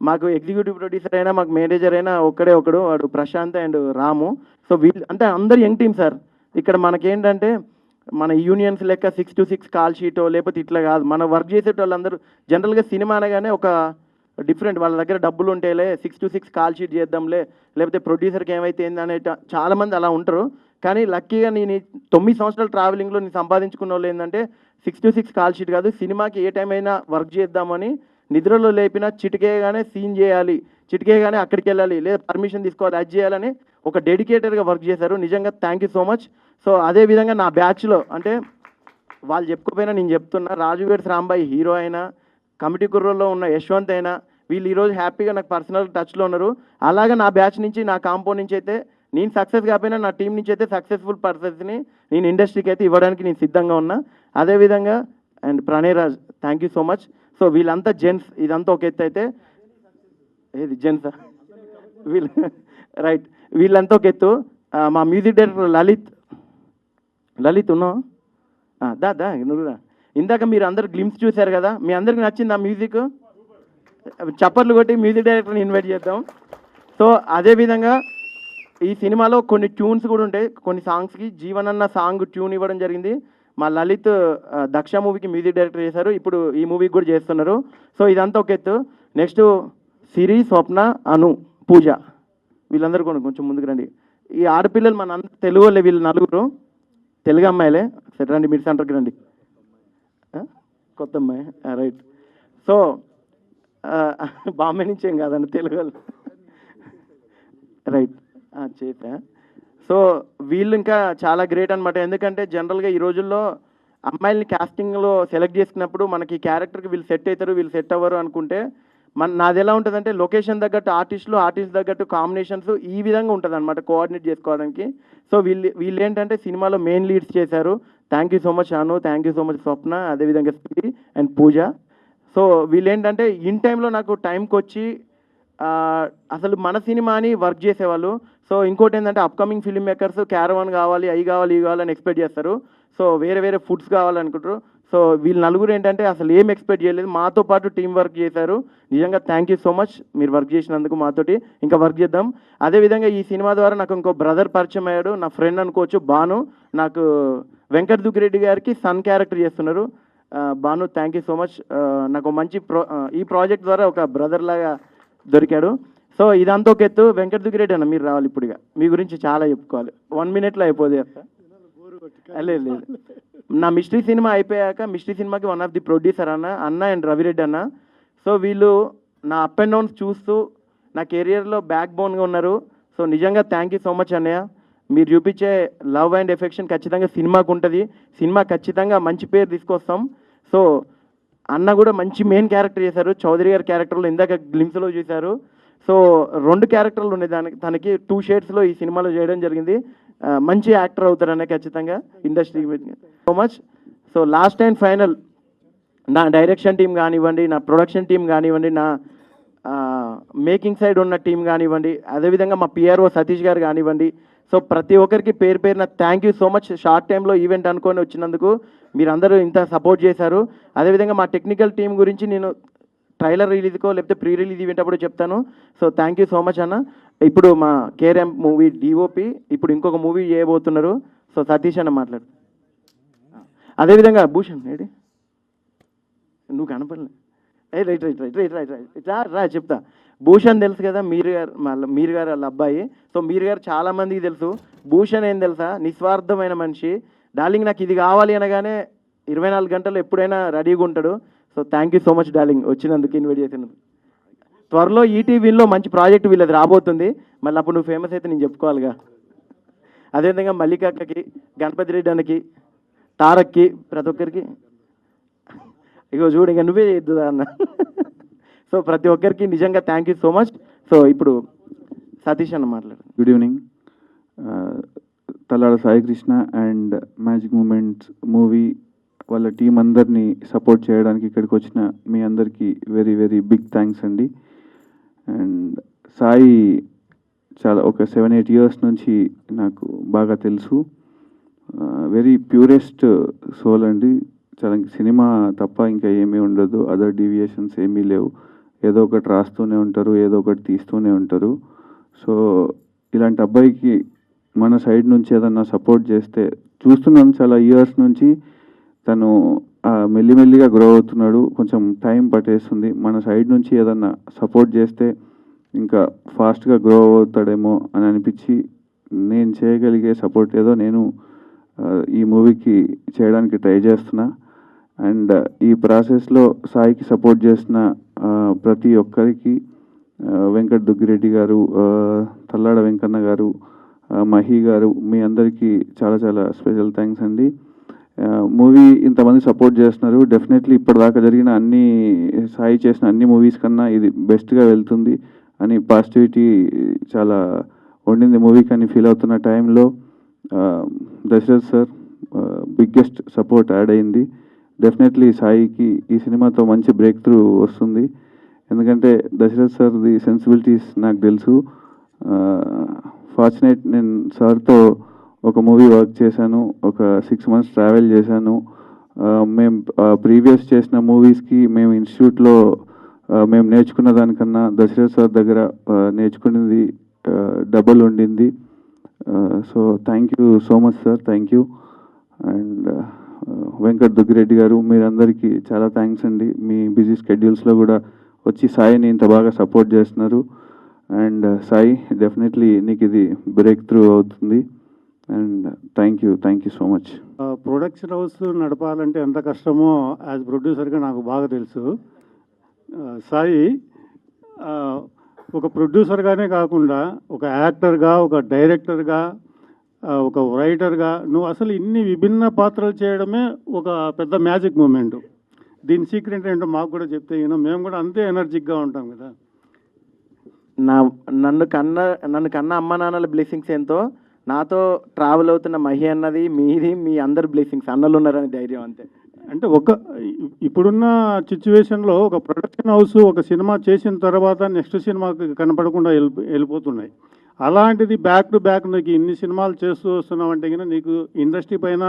మాకు ఎగ్జిక్యూటివ్ ప్రొడ్యూసర్ అయినా మాకు మేనేజర్ అయినా ఒకడు వాడు ప్రశాంత్ అండ్ రాము. సో వీళ్ళు అంటే అందరు యంగ్ టీమ్ సార్. ఇక్కడ మనకేంటంటే మన యూనియన్స్ లెక్క 6 to 6 కాల్ షీటో లేకపోతే ఇట్లా కాదు. మన వర్క్ చేసేటోళ్ళందరూ జనరల్గా సినిమా అనగానే ఒక డిఫరెంట్, వాళ్ళ దగ్గర డబ్బులు ఉంటేలే 6 to 6 కాల్ షీట్ చేద్దాంలే, లేకపోతే ప్రొడ్యూసర్కి ఏమైతే ఏందనే చాలామంది అలా ఉంటారు. కానీ లక్కీగా నేను 9 సంవత్సరాల ట్రావెలింగ్లో నేను సంపాదించుకున్న వాళ్ళు ఏంటంటే 6 to 6 కాల్ షీట్ కాదు, సినిమాకి ఏ టైం అయినా వర్క్ చేద్దామని నిద్రలో లేపినా చిటికేయగానే సీన్ చేయాలి, చిటికేయగానే అక్కడికి వెళ్ళాలి, లేదా పర్మిషన్ తీసుకోవాలి, అది చేయాలని ఒక డెడికేటెడ్గా వర్క్ చేశారు. నిజంగా thank you so much. So అదేవిధంగా నా బ్యాచ్లో అంటే వాళ్ళు చెప్పుకోపోయినా నేను చెప్తున్నా, రాజువేడ్స్ రాంబాయి హీరో అయినా, కమిటీ కుర్రోల్లో ఉన్న యశ్వంత్ అయినా, వీళ్ళు ఈరోజు హ్యాపీగా నాకు పర్సనల్ టచ్లో ఉన్నారు. అలాగే నా బ్యాచ్ నుంచి, నా కాంపౌండ్ నుంచి అయితే నేను సక్సెస్ కాకపోయినా నా టీం నుంచి అయితే సక్సెస్ఫుల్ పర్సన్స్ని నేను ఇండస్ట్రీకి అయితే ఇవ్వడానికి నేను సిద్ధంగా ఉన్నా. అదేవిధంగా and Pranayraj thank you so much. So వీళ్ళంతా జెంట్స్, ఇదంతా ఒక ఎత్తు అయితే ఏది జెంట్సా వీళ్ళు రైట్, వీళ్ళంతా ఒక ఎత్తు. మా మ్యూజిక్ డైరెక్టర్ లలిత్ ఉన్నావు దా నువ్వురా. ఇందాక మీరు అందరు గ్లిమ్స్ చూశారు కదా, మీ అందరికి నచ్చింది ఆ మ్యూజిక్? చప్పట్లు కొట్టి మ్యూజిక్ డైరెక్టర్ని ఇన్వైట్ చేద్దాం. సో అదేవిధంగా ఈ సినిమాలో కొన్ని ట్యూన్స్ కూడా ఉంటాయి, కొన్ని సాంగ్స్కి జీవనన్న సాంగ్ ట్యూన్ ఇవ్వడం జరిగింది. మా లలిత్ దక్ష మూవీకి మ్యూజిక్ డైరెక్టర్ చేశారు, ఇప్పుడు ఈ మూవీకి కూడా చేస్తున్నారు. సో ఇదంతా ఒక ఎత్తు. నెక్స్ట్ సిరి, స్వప్న, అను, పూజ, వీళ్ళందరూ కూడా కొంచెం ముందుకు రండి. ఈ ఆడపిల్లలు మన తెలుగు వాళ్ళే, వీళ్ళు నలుగురు తెలుగు అమ్మాయిలే. సరే రండి, మీరు సెంటర్కి రండి. కొత్త అమ్మాయి రైట్. సో బాంబే నుంచి ఏం కాదండి, తెలుగు వాళ్ళు రైట్ చేసా. సో వీళ్ళు ఇంకా చాలా గ్రేట్ అనమాట. ఎందుకంటే జనరల్గా ఈ రోజుల్లో అమ్మాయిల్ని కాస్టింగ్లో సెలెక్ట్ చేసుకున్నప్పుడు మనకి ఈ క్యారెక్టర్కి వీళ్ళు సెట్ అవుతారు, వీళ్ళు సెట్ అవ్వరు అనుకుంటే నాది ఎలా ఉంటుందంటే లొకేషన్ తగ్గట్టు ఆర్టిస్ట్ తగ్గట్టు కాంబినేషన్స్ ఈ విధంగా ఉంటుంది అనమాట, కోఆర్డినేట్ చేసుకోవడానికి. సో వీళ్ళు ఏంటంటే సినిమాలో మెయిన్ లీడ్స్ చేశారు. Thank you so much Anu, thank you so much Swapna, అదేవిధంగా శ్రీ అండ్ పూజ. సో వీళ్ళు ఏంటంటే ఇన్ టైంలో నాకు టైంకి వచ్చి అసలు మన సినిమా అని వర్క్ చేసేవాళ్ళు. సో ఇంకోటి ఏంటంటే అప్కమింగ్ ఫిల్మ్ మేకర్స్ క్యారవాన్ కావాలి, అవి కావాలి, ఇవి కావాలని ఎక్స్పెక్ట్ చేస్తారు. సో వేరే ఫుడ్స్ కావాలనుకుంటారు. సో వీళ్ళు నలుగురు ఏంటంటే అసలు ఏం ఎక్స్పెక్ట్ చేయలేదు, మాతో పాటు టీం వర్క్ చేశారు. నిజంగా థ్యాంక్ యూ సో మచ్ మీరు వర్క్ చేసినందుకు, మాతోటి ఇంకా వర్క్ చేద్దాం. అదేవిధంగా ఈ సినిమా ద్వారా నాకు ఇంకో బ్రదర్ పరిచయం అయ్యాడు, నా ఫ్రెండ్ అనుకోవచ్చు, భాను. నాకు వెంకట్ దుగ్గిరెడ్డి గారికి సన్ క్యారెక్టర్ చేస్తున్నారు. Bhanu thank you so much. నాకు మంచి ఈ ప్రాజెక్ట్ ద్వారా ఒక బ్రదర్ లాగా దొరికాడు. సో ఇదంతా ఒక ఎత్తు. వెంకట్ దుగ్గిరెడ్డి అన్న మీరు రావాలి, ఇప్పుడుగా మీ గురించి చాలా చెప్పుకోవాలి, 1 minute అయిపోదు చేస్తా. లేదు నా మిస్టరీ సినిమా అయిపోయాక మిస్టరీ సినిమాకి వన్ ఆఫ్ ది ప్రొడ్యూసర్ అన్న అండ్ రవిరెడ్డి అన్న. సో వీళ్ళు నా అప్ అండ్ డౌన్స్ చూస్తూ నా కెరియర్లో బ్యాక్ బోన్గా ఉన్నారు. సో నిజంగా థ్యాంక్ యూ సో మచ్ అన్నయ్య. మీరు చూపించే లవ్ అండ్ ఎఫెక్షన్ ఖచ్చితంగా సినిమాకు ఉంటుంది, సినిమా ఖచ్చితంగా మంచి పేరు తీసుకొస్తాం. సో అన్న కూడా మంచి మెయిన్ క్యారెక్టర్ చేశారు, చౌదరి గారి క్యారెక్టర్లో ఇందాక గ్లిమ్స్లో చూశారు. సో 2 క్యారెక్టర్లు ఉన్నాయి తనకి 2 షేడ్స్లో ఈ సినిమాలో చేయడం జరిగింది. మంచి యాక్టర్ అవుతారనే ఖచ్చితంగా industry so much. So last and final నా డైరెక్షన్ టీం కానివ్వండి, నా ప్రొడక్షన్ టీం కానివ్వండి, నా మేకింగ్ సైడ్ ఉన్న టీం కానివ్వండి, అదేవిధంగా మా పిఆర్ఓ సతీష్ గారు కానివ్వండి. సో ప్రతి ఒక్కరికి పేరున thank you so much. Short టైంలో ఈవెంట్ అనుకొని వచ్చినందుకు మీరందరూ ఇంత సపోర్ట్ చేశారు. అదేవిధంగా మా టెక్నికల్ టీం గురించి నేను ట్రైలర్ రిలీజ్కో లేకపోతే ప్రీ రిలీజ్ ఈవెంట్ అప్పుడు చెప్తాను. So thank you so much అన్న. ఇప్పుడు మా కేఆర్ఎం మూవీ డిఓపి ఇప్పుడు ఇంకొక మూవీ చేయబోతున్నారు. సో సతీష్ అన్న మాట్లాడు. అదేవిధంగా భూషణ్ ఏడి నువ్వు కనపడలే, రా చెప్తా. భూషణ్ తెలుసు కదా, మీరు గారు వాళ్ళ అబ్బాయి. సో మీరు గారు చాలా మందికి తెలుసు. భూషణ్ ఏం తెలుసా, నిస్వార్థమైన మనిషి. డార్లింగ్ నాకు ఇది కావాలి అనగానే 24 గంటలు ఎప్పుడైనా రెడీగా ఉంటాడు. So thank you so much darling, వచ్చినందుకు ఇన్వైట్ చేసినందుకు. త్వరలో ఈటీవీలో మంచి ప్రాజెక్ట్ వీళ్ళది రాబోతుంది, మళ్ళీ అప్పుడు నువ్వు ఫేమస్ అయితే నేను చెప్పుకోవాలిగా. అదేవిధంగా మల్లికక్కకి, గణపతి రెడ్డి అన్నకి, తారక్కి, ప్రతి ఒక్కరికి ఇగో చూడు ఇక నువ్వే చేద్దుదా అన్న. సో ప్రతి ఒక్కరికి నిజంగా thank you so much. So ఇప్పుడు సతీష్ అన్న మాట్లాడు.
Good evening. Tallada Sai Krishna and magic moments movie వాళ్ళ టీం అందరినీ సపోర్ట్ చేయడానికి ఇక్కడికి వచ్చిన మీ అందరికీ వెరీ వెరీ బిగ్ థ్యాంక్స్ అండి. అండ్ సాయి చాలా ఒక 7-8 years నుంచి నాకు బాగా తెలుసు. వెరీ ప్యూరెస్ట్ సోల్ అండి. చాలా సినిమా తప్ప ఇంకా ఏమీ ఉండదు, అదర్ డీవియేషన్స్ ఏమీ లేవు. ఏదో ఒకటి రాస్తూనే ఉంటారు, ఏదో ఒకటి తీస్తూనే ఉంటారు. సో ఇలాంటి అబ్బాయికి మన సైడ్ నుంచి ఏదన్నా సపోర్ట్ చేస్తే చూస్తున్నాను. చాలా ఇయర్స్ నుంచి తను మెల్లిమెల్లిగా గ్రో అవుతున్నాడు, కొంచెం టైం పట్టేస్తుంది. మన సైడ్ నుంచి ఏదన్నా సపోర్ట్ చేస్తే ఇంకా ఫాస్ట్గా గ్రో అవుతాడేమో అని అనిపించి నేను చేయగలిగే సపోర్ట్ ఏదో నేను ఈ మూవీకి చేయడానికి ట్రై చేస్తున్నా. అండ్ ఈ ప్రాసెస్లో సాయికి సపోర్ట్ చేసిన ప్రతి ఒక్కరికి వెంకట్ దుగ్గిరెడ్డి గారు, తల్లాడ వెంకన్న గారు, మహి గారు, మీ అందరికీ చాలా చాలా స్పెషల్ థ్యాంక్స్ అండి. మూవీ ఇంతమంది సపోర్ట్ చేస్తున్నారు. డెఫినెట్లీ ఇప్పటిదాకా జరిగిన సాయి చేసిన అన్ని మూవీస్ కన్నా ఇది బెస్ట్గా వెళ్తుంది అని పాజిటివిటీ చాలా ఉండింది మూవీకి అని ఫీల్ అవుతున్న టైంలో Dashrath sir biggest support add అయింది. డెఫినెట్లీ సాయికి ఈ సినిమాతో మంచి బ్రేక్ త్రూ వస్తుంది. ఎందుకంటే దశరథ్ సార్ది సెన్సిబిలిటీస్ నాకు తెలుసు. ఫార్చునేట్ నేను సార్తో ఒక మూవీ వర్క్ చేశాను, ఒక 6 months ట్రావెల్ చేశాను. మేము ప్రీవియస్ చేసిన మూవీస్కి మేము ఇన్స్టిట్యూట్లో మేము నేర్చుకున్న దానికన్నా దశరథ్ సార్ దగ్గర నేర్చుకునేది డబుల్ ఉండింది. So thank you so much sir, thank you. And Venkat Duggireddy గారు, మీరందరికీ చాలా థ్యాంక్స్ అండి. మీ బిజీ స్కెడ్యూల్స్లో కూడా వచ్చి సాయిని ఇంత బాగా సపోర్ట్ చేస్తున్నారు. అండ్ సాయి, డెఫినెట్లీ నీకు ఇది బ్రేక్ త్రూ అవుతుంది. And thank you so much.
Production house నడపాలంటే ఎంత కష్టమో యాజ్ ప్రొడ్యూసర్గా నాకు బాగా తెలుసు. సాయి ఒక ప్రొడ్యూసర్గానే కాకుండా ఒక యాక్టర్గా, ఒక డైరెక్టర్గా, ఒక రైటర్గా నువ్వు అసలు ఇన్ని విభిన్న పాత్రలు చేయడమే ఒక పెద్ద మ్యాజిక్ మూమెంట్. దీని సీక్రెట్ ఏంటో మాకు కూడా చెప్తే మేము కూడా అంతే ఎనర్జిక్గా ఉంటాం కదా.
నన్ను కన్న అమ్మ నాన్నల బ్లెస్సింగ్స్ ఎంతో, నాతో ట్రావెల్ అవుతున్న మహి అన్నది మీది, మీ అందరి బ్లెస్సింగ్స్, అన్నలు ఉన్నారని ధైర్యం అంతే.
అంటే ఇప్పుడున్న సిచ్యువేషన్లో ఒక ప్రొడక్షన్ హౌస్ ఒక సినిమా చేసిన తర్వాత నెక్స్ట్ సినిమాకి కనపడకుండా వెళ్ళిపోతున్నాయి. అలాంటిది బ్యాక్ టు బ్యాక్ నీకు ఇన్ని సినిమాలు చేస్తూ వస్తున్నావంటే కనుక నీకు ఇండస్ట్రీ పైన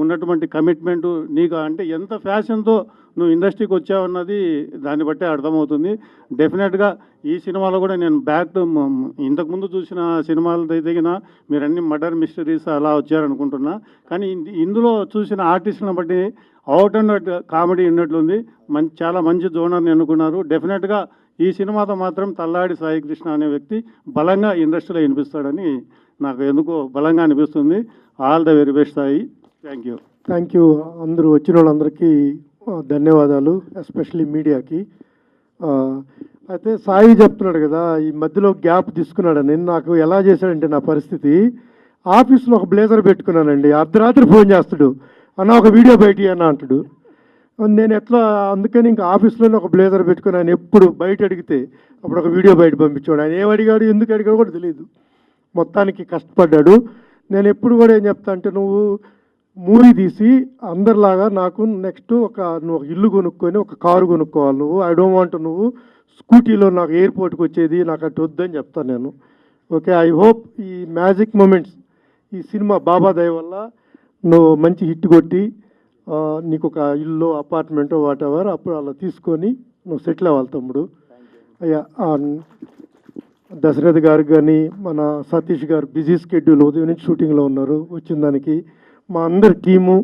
ఉన్నటువంటి కమిట్మెంటు, నీకు అంటే ఎంత ఫ్యాషన్తో నువ్వు ఇండస్ట్రీకి వచ్చావన్నది దాన్ని బట్టే అర్థమవుతుంది. డెఫినెట్గా ఈ సినిమాలో కూడా నేను బ్యాక్ టు ఇంతకుముందు చూసిన సినిమాలు తగిన మీరన్నీ మర్డర్ మిస్టరీస్ అలా వచ్చారనుకుంటున్నా. కానీ ఇందులో చూసిన ఆర్టిస్టులను బట్టి అవుట్ అండ్ అవుట్ కామెడీ ఉన్నట్లుంది. చాలా మంచి జోనర్ని ఎన్నుకున్నారు. డెఫినెట్గా ఈ సినిమాతో మాత్రం తల్లాడి సాయి కృష్ణ అనే వ్యక్తి బలంగా ఇండస్ట్రీలో వినిపిస్తాడని నాకు ఎందుకో బలంగా అనిపిస్తుంది. All the very best Sai. Thank you.
అందరూ వచ్చిన వాళ్ళందరికీ ధన్యవాదాలు, ఎస్పెషల్లీ మీడియాకి. అయితే సాయి చెప్తున్నాడు కదా, ఈ మధ్యలో గ్యాప్ తీసుకున్నాడని. నాకు ఎలా చేశాడంటే నా పరిస్థితి, ఆఫీస్లో ఒక బ్లేజర్ పెట్టుకున్నానండి. అర్ధరాత్రి ఫోన్ చేస్తాడు, అన్న ఒక వీడియో బయట అన్న అంటాడు. నేను ఎట్లా, అందుకని ఇంకా ఆఫీస్లోనే ఒక బ్లేజర్ పెట్టుకుని ఆయన ఎప్పుడు బయట అడిగితే అప్పుడు ఒక వీడియో బయట పంపించాడు. ఆయన ఏమడిగాడు, ఎందుకు అడిగాడు కూడా తెలియదు. మొత్తానికి కష్టపడ్డాడు. నేను ఎప్పుడు కూడా ఏం చెప్తా అంటే, నువ్వు మూవీ తీసి అందరిలాగా నాకు నెక్స్ట్ నువ్వు ఒక ఇల్లు కొనుక్కొని ఒక కారు కొనుక్కోవాలి. నువ్వు ఐ డోంట్ వాంట్ నువ్వు స్కూటీలో నాకు ఎయిర్పోర్ట్కి వచ్చేది, నాకు అటు వద్దని చెప్తాను నేను. ఓకే, ఐ హోప్ ఈ మ్యాజిక్ మూమెంట్స్ ఈ సినిమా బాబా దయ వల్ల నువ్వు మంచి హిట్ కొట్టి నీకు ఒక ఇల్లు, అపార్ట్మెంటో వాట్ ఎవర్ అప్పుడు అలా తీసుకొని నువ్వు సెటిల్ అవ్వాలి తమ్ముడు. అయ్యా, దశరథ్ గారు కానీ మన సతీష్ గారు బిజీ స్కెడ్యూల్, ఉదయం నుంచి షూటింగ్లో ఉన్నారు. వచ్చిన దానికి మా అందరి టీము,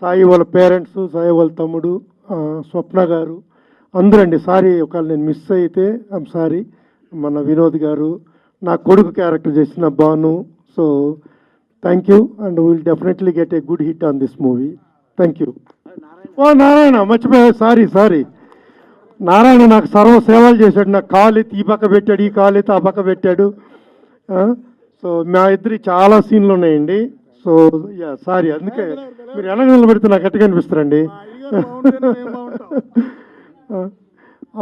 సాయి వాళ్ళ పేరెంట్స్, సాయి వాళ్ళ తమ్ముడు, స్వప్న గారు అందరండి. సారీ ఒకవేళ నేను మిస్ అయితే ఐఎమ్ సారీ. మన వినోద్ గారు, నా కొడుకు క్యారెక్టర్ చేసిన Banu. So thank you and will definitely get a good hit on this movie. Thank you. Oh Narayana, మర్చిపోయా, సారీ. నారాయణ నాకు సర్వ సేవలు చేశాడు. నాకు కాలు ఎత్తి ఈ పక్క పెట్టాడు, ఈ కాలు ఎత్తి ఆ పక్క పెట్టాడు. సో మా ఇద్దరి చాలా సీన్లు ఉన్నాయండి. సో సారీ, అందుకే మీరు ఎలా నిలబెడితే నాకు గట్టిగా అనిపిస్తారండి.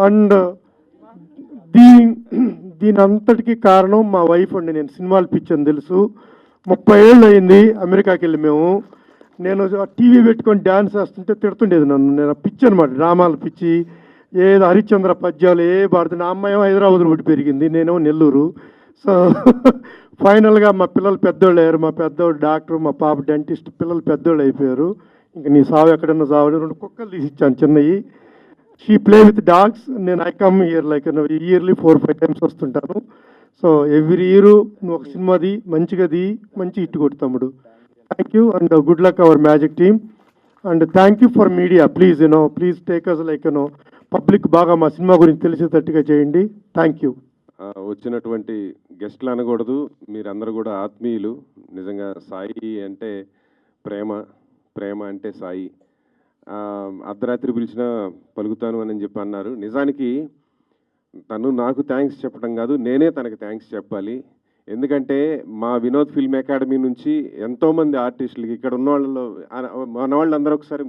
అండ్ దీని అంతటికీ కారణం మా వైఫ్ అండి. నేను సినిమాలు పిచ్చని తెలుసు. 30 ఏళ్ళు అయింది అమెరికాకి వెళ్ళి మేము. నేను టీవీ పెట్టుకొని డ్యాన్స్ వేస్తుంటే తిడుతుండేది నన్ను. నేను పిచ్చి అనమాట, డ్రామాలు పిచ్చి, ఏదో హరిశ్చంద్ర పద్యాలు పాడుతున్నా. ఆ అమ్మాయి హైదరాబాద్లో పుట్టి పెరిగింది, నేనేమో నెల్లూరు. సో ఫైనల్గా మా పిల్లలు పెద్దోళ్ళు అయ్యారు. మా పెద్దోడు డాక్టర్, మా పాప డెంటిస్ట్. పిల్లలు పెద్దోళ్ళు అయిపోయారు. ఇంక నీ సావు ఎక్కడన్నా సావు. 2 కుక్కలు తీసి ఇచ్చాను చిన్నవి. She play with dogs. నేను I come year like yearly 4-5 times వస్తుంటాను. సో ఎవ్రీ ఇయర్ నువ్వు ఒక సినిమాది మంచిగాది, మంచి హిట్ కొట్టు తమ్ముడు. Thank you and good luck our magic team. And thank you for media. Please take us like public బాగా మా సినిమా గురించి తెలిసేటట్టుగా చేయండి. Thank you.
వచ్చినటువంటి గెస్ట్లు అనకూడదు, మీరందరూ కూడా ఆత్మీయులు. నిజంగా సాయి అంటే ప్రేమ, ప్రేమ అంటే సాయి. అర్ధరాత్రి పిలిచినా పలుకుతాను అని చెప్పి అన్నారు. నిజానికి తను నాకు థ్యాంక్స్ చెప్పడం కాదు, నేనే తనకి థ్యాంక్స్ చెప్పాలి. ఎందుకంటే మా వినోద్ ఫిల్మ్ అకాడమీ నుంచి ఎంతోమంది ఆర్టిస్టులకి ఇక్కడ ఉన్న వాళ్ళలో మన వాళ్ళందరూ ఒకసారి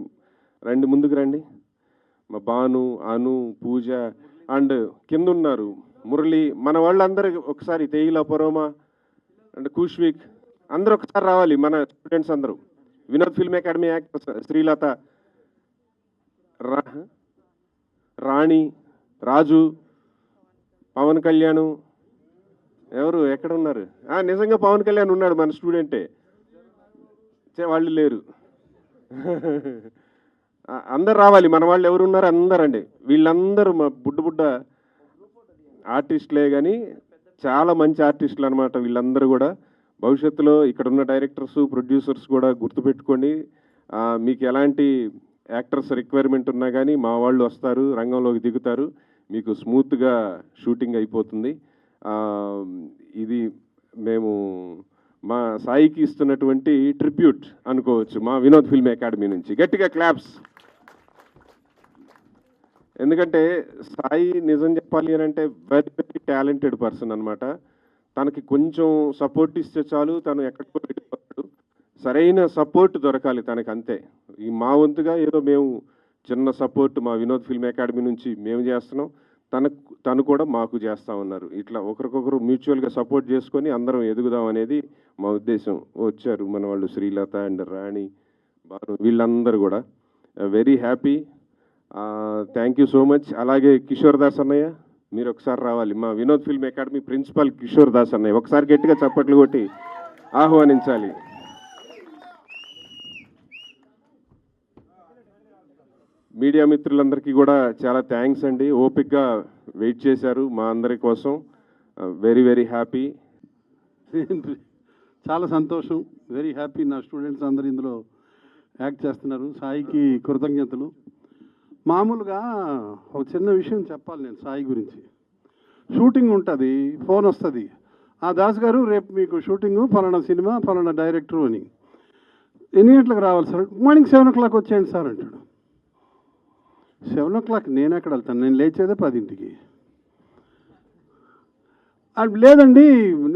రండి, ముందుకు రండి. మా భాను, అను, పూజ అండ్ కింద ఉన్నారు మురళి, మన వాళ్ళందరూ ఒకసారి తేయిల పరోమా అండ్ కుష్విక్ అందరూ ఒకసారి రావాలి. మన స్టూడెంట్స్ అందరూ, Vinod film academy actors Srilatha, Rani, Raju, Pawan Kalyan, ఎవరు ఎక్కడ ఉన్నారు? నిజంగా పవన్ కళ్యాణ్ ఉన్నాడు, మన స్టూడెంటే. వాళ్ళు లేరు. అందరు రావాలి, మన వాళ్ళు ఎవరు ఉన్నారు అందరండి. వీళ్ళందరూ మా బుడ్డ ఆర్టిస్టులే, కానీ చాలా మంచి ఆర్టిస్టులు అనమాట వీళ్ళందరూ కూడా. భవిష్యత్తులో ఇక్కడ ఉన్న డైరెక్టర్స్, ప్రొడ్యూసర్స్ కూడా గుర్తుపెట్టుకోండి. మీకు ఎలాంటి యాక్టర్స్ రిక్వైర్మెంట్ ఉన్నా కానీ మా వాళ్ళు వస్తారు, రంగంలోకి దిగుతారు, మీకు స్మూత్గా షూటింగ్ అయిపోతుంది. ఇది మేము మా సాయికి ఇస్తున్నటువంటి ట్రిబ్యూట్ అనుకోవచ్చు మా వినోద్ ఫిల్మ్ అకాడమీ నుంచి. గట్టిగా క్లాప్స్. ఎందుకంటే సాయి నిజం చెప్పాలి అని అంటే వెరీ వెరీ టాలెంటెడ్ పర్సన్ అనమాట. తనకి కొంచెం సపోర్ట్ ఇస్తే చాలు, తను ఎక్కడికో వెళ్ళిపోతాడు. సరైన సపోర్ట్ దొరకాలి తనకు, అంతే. ఈ మా వంతుగా ఏదో మేము చిన్న సపోర్ట్ మా వినోద్ ఫిల్మ్ అకాడమీ నుంచి మేము చేస్తున్నాం, తను కూడా మాకు చేస్తూ ఉన్నారు. ఇట్లా ఒకరికొకరు మ్యూచువల్గా సపోర్ట్ చేసుకొని అందరం ఎదుగుదాం అనేది మా ఉద్దేశం. వచ్చారు మన వాళ్ళు శ్రీలత అండ్ రాణి, బాను, వీళ్ళందరూ కూడా very happy. Thank you so much. అలాగే కిషోర్ దాస్ అన్నయ్య, మీరు ఒకసారి రావాలి. మా Vinod film academy principal Kishore Das అన్నయ్య, ఒకసారి గట్టిగా చప్పట్లు కొట్టి ఆహ్వానించాలి. మీడియా మిత్రులందరికీ కూడా చాలా థ్యాంక్స్ అండి, ఓపిక్గా వెయిట్ చేశారు మా అందరి కోసం. Very very happy.
చాలా సంతోషం, వెరీ హ్యాపీ. నా స్టూడెంట్స్ అందరూ ఇందులో యాక్ట్ చేస్తున్నారు. సాయికి కృతజ్ఞతలు. మామూలుగా ఒక చిన్న విషయం చెప్పాలి నేను సాయి గురించి. షూటింగ్ ఉంటుంది, ఫోన్ వస్తుంది, దాస్ గారు రేపు మీకు షూటింగు ఫలానా సినిమా ఫలానా డైరెక్టరు అని. ఎన్ని గంటలకు రావాలి సార్? మార్నింగ్ 7 o'clock వచ్చేయండి సార్ అంటాడు. 7 o'clock నేను ఎక్కడ వెళ్తాను? నేను లేచేదే 10ంటికి. అది లేదండి,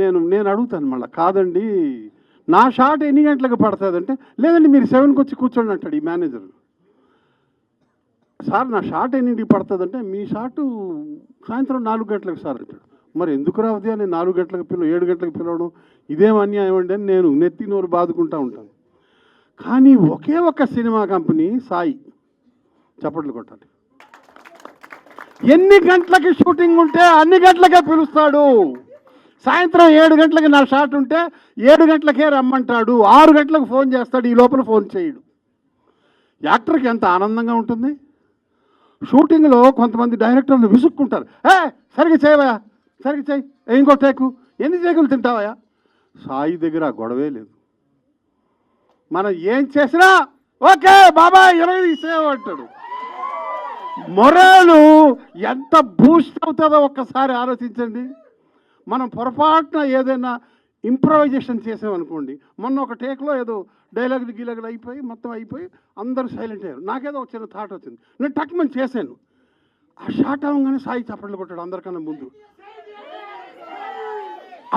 నేను అడుగుతాను మళ్ళీ, కాదండి నా షాట్ ఎన్ని గంటలకు పడుతుందంటే, లేదండి మీరు 7కి వచ్చి కూర్చోండి అంటాడు ఈ మేనేజర్. సార్ నా షాట్ ఎన్నింటికి పడుతుందంటే, మీ షాటు సాయంత్రం 4 గంటలకు సార్ అంటాడు. మరి ఎందుకు రావద్దు అని 4 గంటలకు 7 గంటలకు పిలవడం ఇదేం అన్యాయం అండి అని నేను నెత్తి నోరు బాదుకుంటూ ఉంటాను. కానీ ఒకే ఒక సినిమా కంపెనీ సాయి, చప్పట్లు కొట్టాలి, ఎన్ని గంటలకి షూటింగ్ ఉంటే అన్ని గంటలకే పిలుస్తాడు. సాయంత్రం 7 గంటలకి నా షాట్ ఉంటే 7 గంటలకే రమ్మంటాడు. 6 గంటలకు ఫోన్ చేస్తాడు, ఈ లోపల ఫోన్ చేయడు. యాక్టర్కి ఎంత ఆనందంగా ఉంటుంది. షూటింగ్లో కొంతమంది డైరెక్టర్లు విసుక్కుంటారు, సరిగ్గా చేయవా, సరిగ్గా చేయి, ఇంకో టేకు, ఎన్ని టేకులు తింటావా? సాయి దగ్గర ఆ గొడవే లేదు. మనం ఏం చేసినా ఓకే బాబాయ్ 20 తీసేవు అంటాడు. మొరాలు ఎంత బూస్ట్ అవుతుందో ఒక్కసారి ఆలోచించండి. మనం పొరపాటున ఏదైనా ఇంప్రవైజేషన్ చేసామనుకోండి, మొన్న ఒక టేక్లో ఏదో డైలాగులు అయిపోయి మొత్తం అయిపోయి అందరూ సైలెంట్ అయ్యారు. నాకేదో ఒక చిన్న థాట్ వచ్చింది, నేను టక్మని చేశాను. ఆ షాట్ అవ్వగానే సాయి చప్పట్లు కొట్టాడు అందరికన్నా ముందు.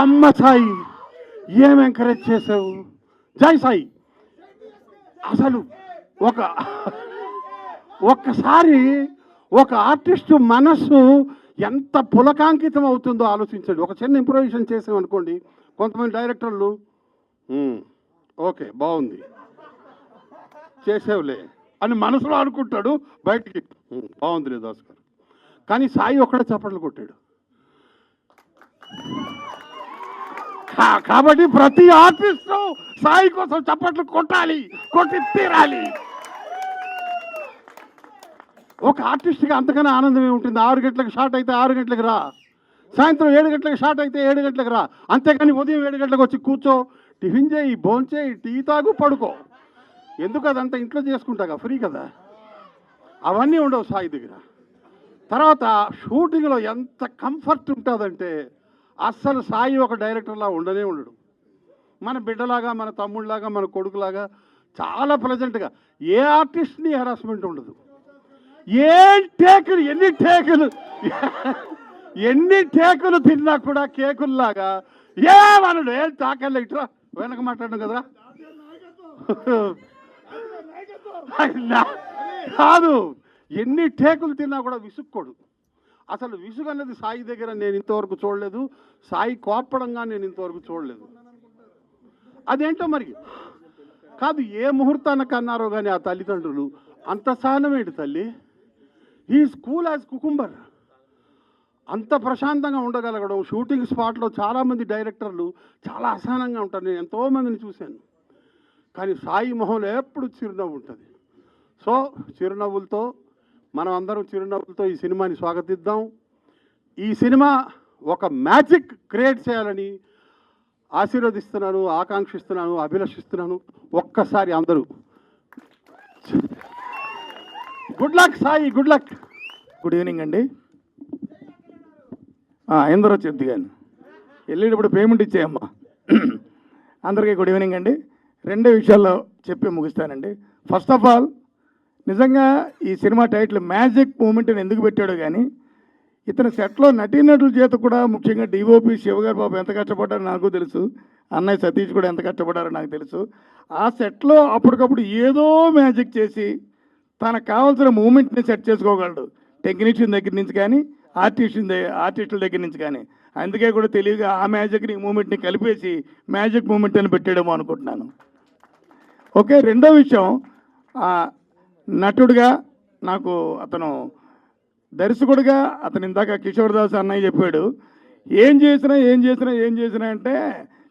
అమ్మ సాయి ఏం ఎంకరేజ్ చేసావు, జై సాయి. అసలు ఒక్కసారి ఒక ఆర్టిస్టు మనస్సు ఎంత పులకాంకితం అవుతుందో ఆలోచించండి. ఒక చిన్న ఇంప్రూవేషన్ చేసామనుకోండి, కొంతమంది డైరెక్టర్లు ఓకే బాగుంది చేసేవులే అని మనసులో అనుకుంటాడు, బయటికి బాగుంది లేదు దాస్ గారు. కానీ సాయి ఒక్కడే చప్పట్లు కొట్టాడు. కాబట్టి ప్రతి ఆర్టిస్టు సాయి కోసం చప్పట్లు కొట్టాలి, కొట్టి తీరాలి. ఒక ఆర్టిస్ట్కి అంతకన్నా ఆనందం ఏముంటుంది? 6 గంటలకు షాట్ అయితే 6 గంటలకు రా, సాయంత్రం 7 గంటలకు షాట్ అయితే 7 గంటలకు రా. అంతేకాని ఉదయం 7 గంటలకు వచ్చి కూర్చో, టిఫిన్ చేయి, భోంచేయి, టీ తాగు, పడుకో. ఎందుకు? అదంతా ఇంట్లో చేసుకుంటాగా, ఫ్రీ కదా. అవన్నీ ఉండవు సాయి దగ్గర. తర్వాత షూటింగ్లో ఎంత కంఫర్ట్ ఉంటుందంటే అస్సలు సాయి ఒక డైరెక్టర్లా ఉండనే ఉండడు. మన బిడ్డలాగా, మన తమ్ముళ్ళలాగా, మన కొడుకులాగా చాలా ప్లెజెంట్గా. ఏ ఆర్టిస్ట్ని హెరాస్మెంట్ ఉండదు. ఎన్ని టేకులు తిన్నా కూడా కేకుల్లాగా ఏమనడు. ఏం తాకలే ఇట్రా వెనక మాట్లాడడం కదరా కాదు. ఎన్ని టేకులు తిన్నా కూడా విసుక్కోడు. అసలు విసుగు అనేది సాయి దగ్గర నేను ఇంతవరకు చూడలేదు. సాయి కోప్పడంగా నేను ఇంతవరకు చూడలేదు. అదేంటో మరి కాదు, ఏ ముహూర్తానికి అన్నారో కానీ ఆ తల్లిదండ్రులు అంత సహనం ఏంటి తల్లి? Is cool as cucumber. అంత ప్రశాంతంగా ఉండగలగడం. షూటింగ్ స్పాట్లో చాలామంది డైరెక్టర్లు చాలా అసహనంగా ఉంటారు. నేను ఎంతోమందిని చూశాను. కానీ సాయి మొహంలో ఎప్పుడు చిరునవ్వు ఉంటుంది. సో చిరునవ్వులతో మనం అందరం చిరునవ్వులతో ఈ సినిమాని స్వాగతిద్దాం. ఈ సినిమా ఒక మ్యాజిక్ క్రియేట్ చేయాలని ఆశీర్వదిస్తున్నాను, ఆకాంక్షిస్తున్నాను, అభిలషిస్తున్నాను. ఒక్కసారి అందరూ good luck Sai, good luck.
Good evening అండి. అందరూ వచ్చేది కానీ వెళ్ళేటప్పుడు పేమెంట్ ఇచ్చేయమ్మా. అందరికీ గుడ్ ఈవినింగ్ అండి. రెండే విషయాల్లో చెప్పి ముగిస్తానండి. ఫస్ట్ ఆఫ్ ఆల్, నిజంగా ఈ సినిమా టైటిల్ మ్యాజిక్ మూమెంట్ని ఎందుకు పెట్టాడో కానీ ఇతని సెట్లో నటీనటుల చేత కూడా, ముఖ్యంగా డిఓపి శివగారు బాబు ఎంత కష్టపడ్డారో నాకు తెలుసు. అన్నయ్య సతీష్ కూడా ఎంత కష్టపడ్డారో నాకు తెలుసు. ఆ సెట్లో అప్పటికప్పుడు ఏదో మ్యాజిక్ చేసి తనకు కావాల్సిన మూమెంట్ని సెట్ చేసుకోగలడు. టెక్నీషియన్ దగ్గర నుంచి కానీ, ఆర్టిస్టుల దగ్గర నుంచి కానీ. అందుకే కూడా తెలివిగా ఆ మ్యాజిక్ని, మూమెంట్ని కలిపేసి మ్యాజిక్ మూమెంట్ అని పెట్టాడేమో అనుకుంటున్నాను. ఓకే, రెండో విషయం, నటుడుగా నాకు అతను దర్శకుడిగా అతను ఇందాక కిషోర్ దాస్ అన్నయ్య చెప్పాడు, ఏం చేసినా అంటే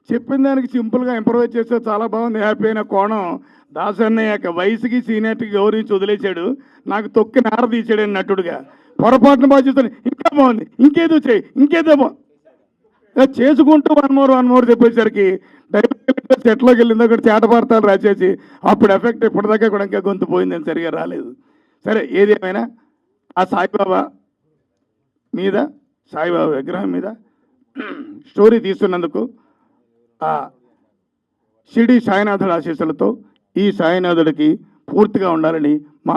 చెప్పిన దానికి సింపుల్గా ఇంప్రవైజ్ చేస్తే చాలా బాగుంది, హ్యాపీ అయిన కోణం దాస్ అన్నయ్య వయసుకి సీనియారిటీకి గౌరవించి వదిలేశాడు. నాకు తొక్కి నార తీసాడని నటుడుగా. పొరపాటున బాగా చేస్తాను, ఇంకా బాగుంది, ఇంకేదో చేసుకుంటూ వన్ మోర్ చెప్పేసరికి డైరెక్ట్ సెట్లోకి వెళ్ళింది అక్కడ చేటపాడతాలు రాసేసి అప్పుడు ఎఫెక్ట్ ఇప్పటిదాకా కూడా ఇంకా గొంతు పోయిందని సరిగా రాలేదు. సరే, ఏదేమైనా ఆ సాయిబాబా విగ్రహం మీద స్టోరీ తీస్తున్నందుకు ఆ షిరిడి సాయినాథుడి ఆశీస్సులతో ఈ సాయినాథుడికి పూర్తిగా ఉండాలని, మా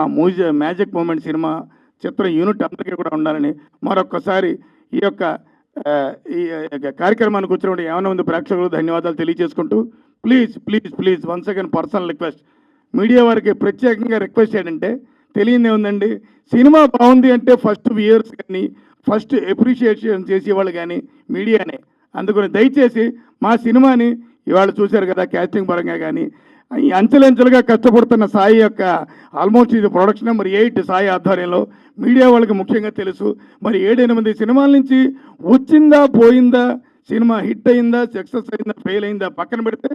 మ్యాజిక్ మూమెంట్ సినిమా చిత్ర యూనిట్ అందరికీ కూడా ఉండాలని మరొక్కసారి ఈ యొక్క కార్యక్రమానికి వచ్చినప్పుడు ఏమైనా ఉంది ప్రేక్షకులు ధన్యవాదాలు తెలియజేసుకుంటూ, please once again personal request, media వారికి ప్రత్యేకంగా రిక్వెస్ట్ ఏంటంటే, తెలియదే ఉందండి, సినిమా బాగుంది అంటే ఫస్ట్ వ్యూయర్స్ కానీ, ఫస్ట్ అప్రిషియేషన్ చేసేవాళ్ళు కానీ మీడియానే. అందుకని దయచేసి మా సినిమాని ఇవాళ చూశారు కదా, క్యాస్టింగ్ పరంగా కానీ ఈ అంచెలంచెలుగా కష్టపడుతున్న సాయి యొక్క ఆల్మోస్ట్ ఇది ప్రొడక్షన్ నెంబర్ 8 సాయి ఆధ్వర్యంలో. మీడియా వాళ్ళకి ముఖ్యంగా తెలుసు. మరి 7-8 సినిమాల నుంచి వచ్చిందా పోయిందా, సినిమా హిట్ అయిందా, సక్సెస్ అయిందా, ఫెయిల్ అయిందా పక్కన పెడితే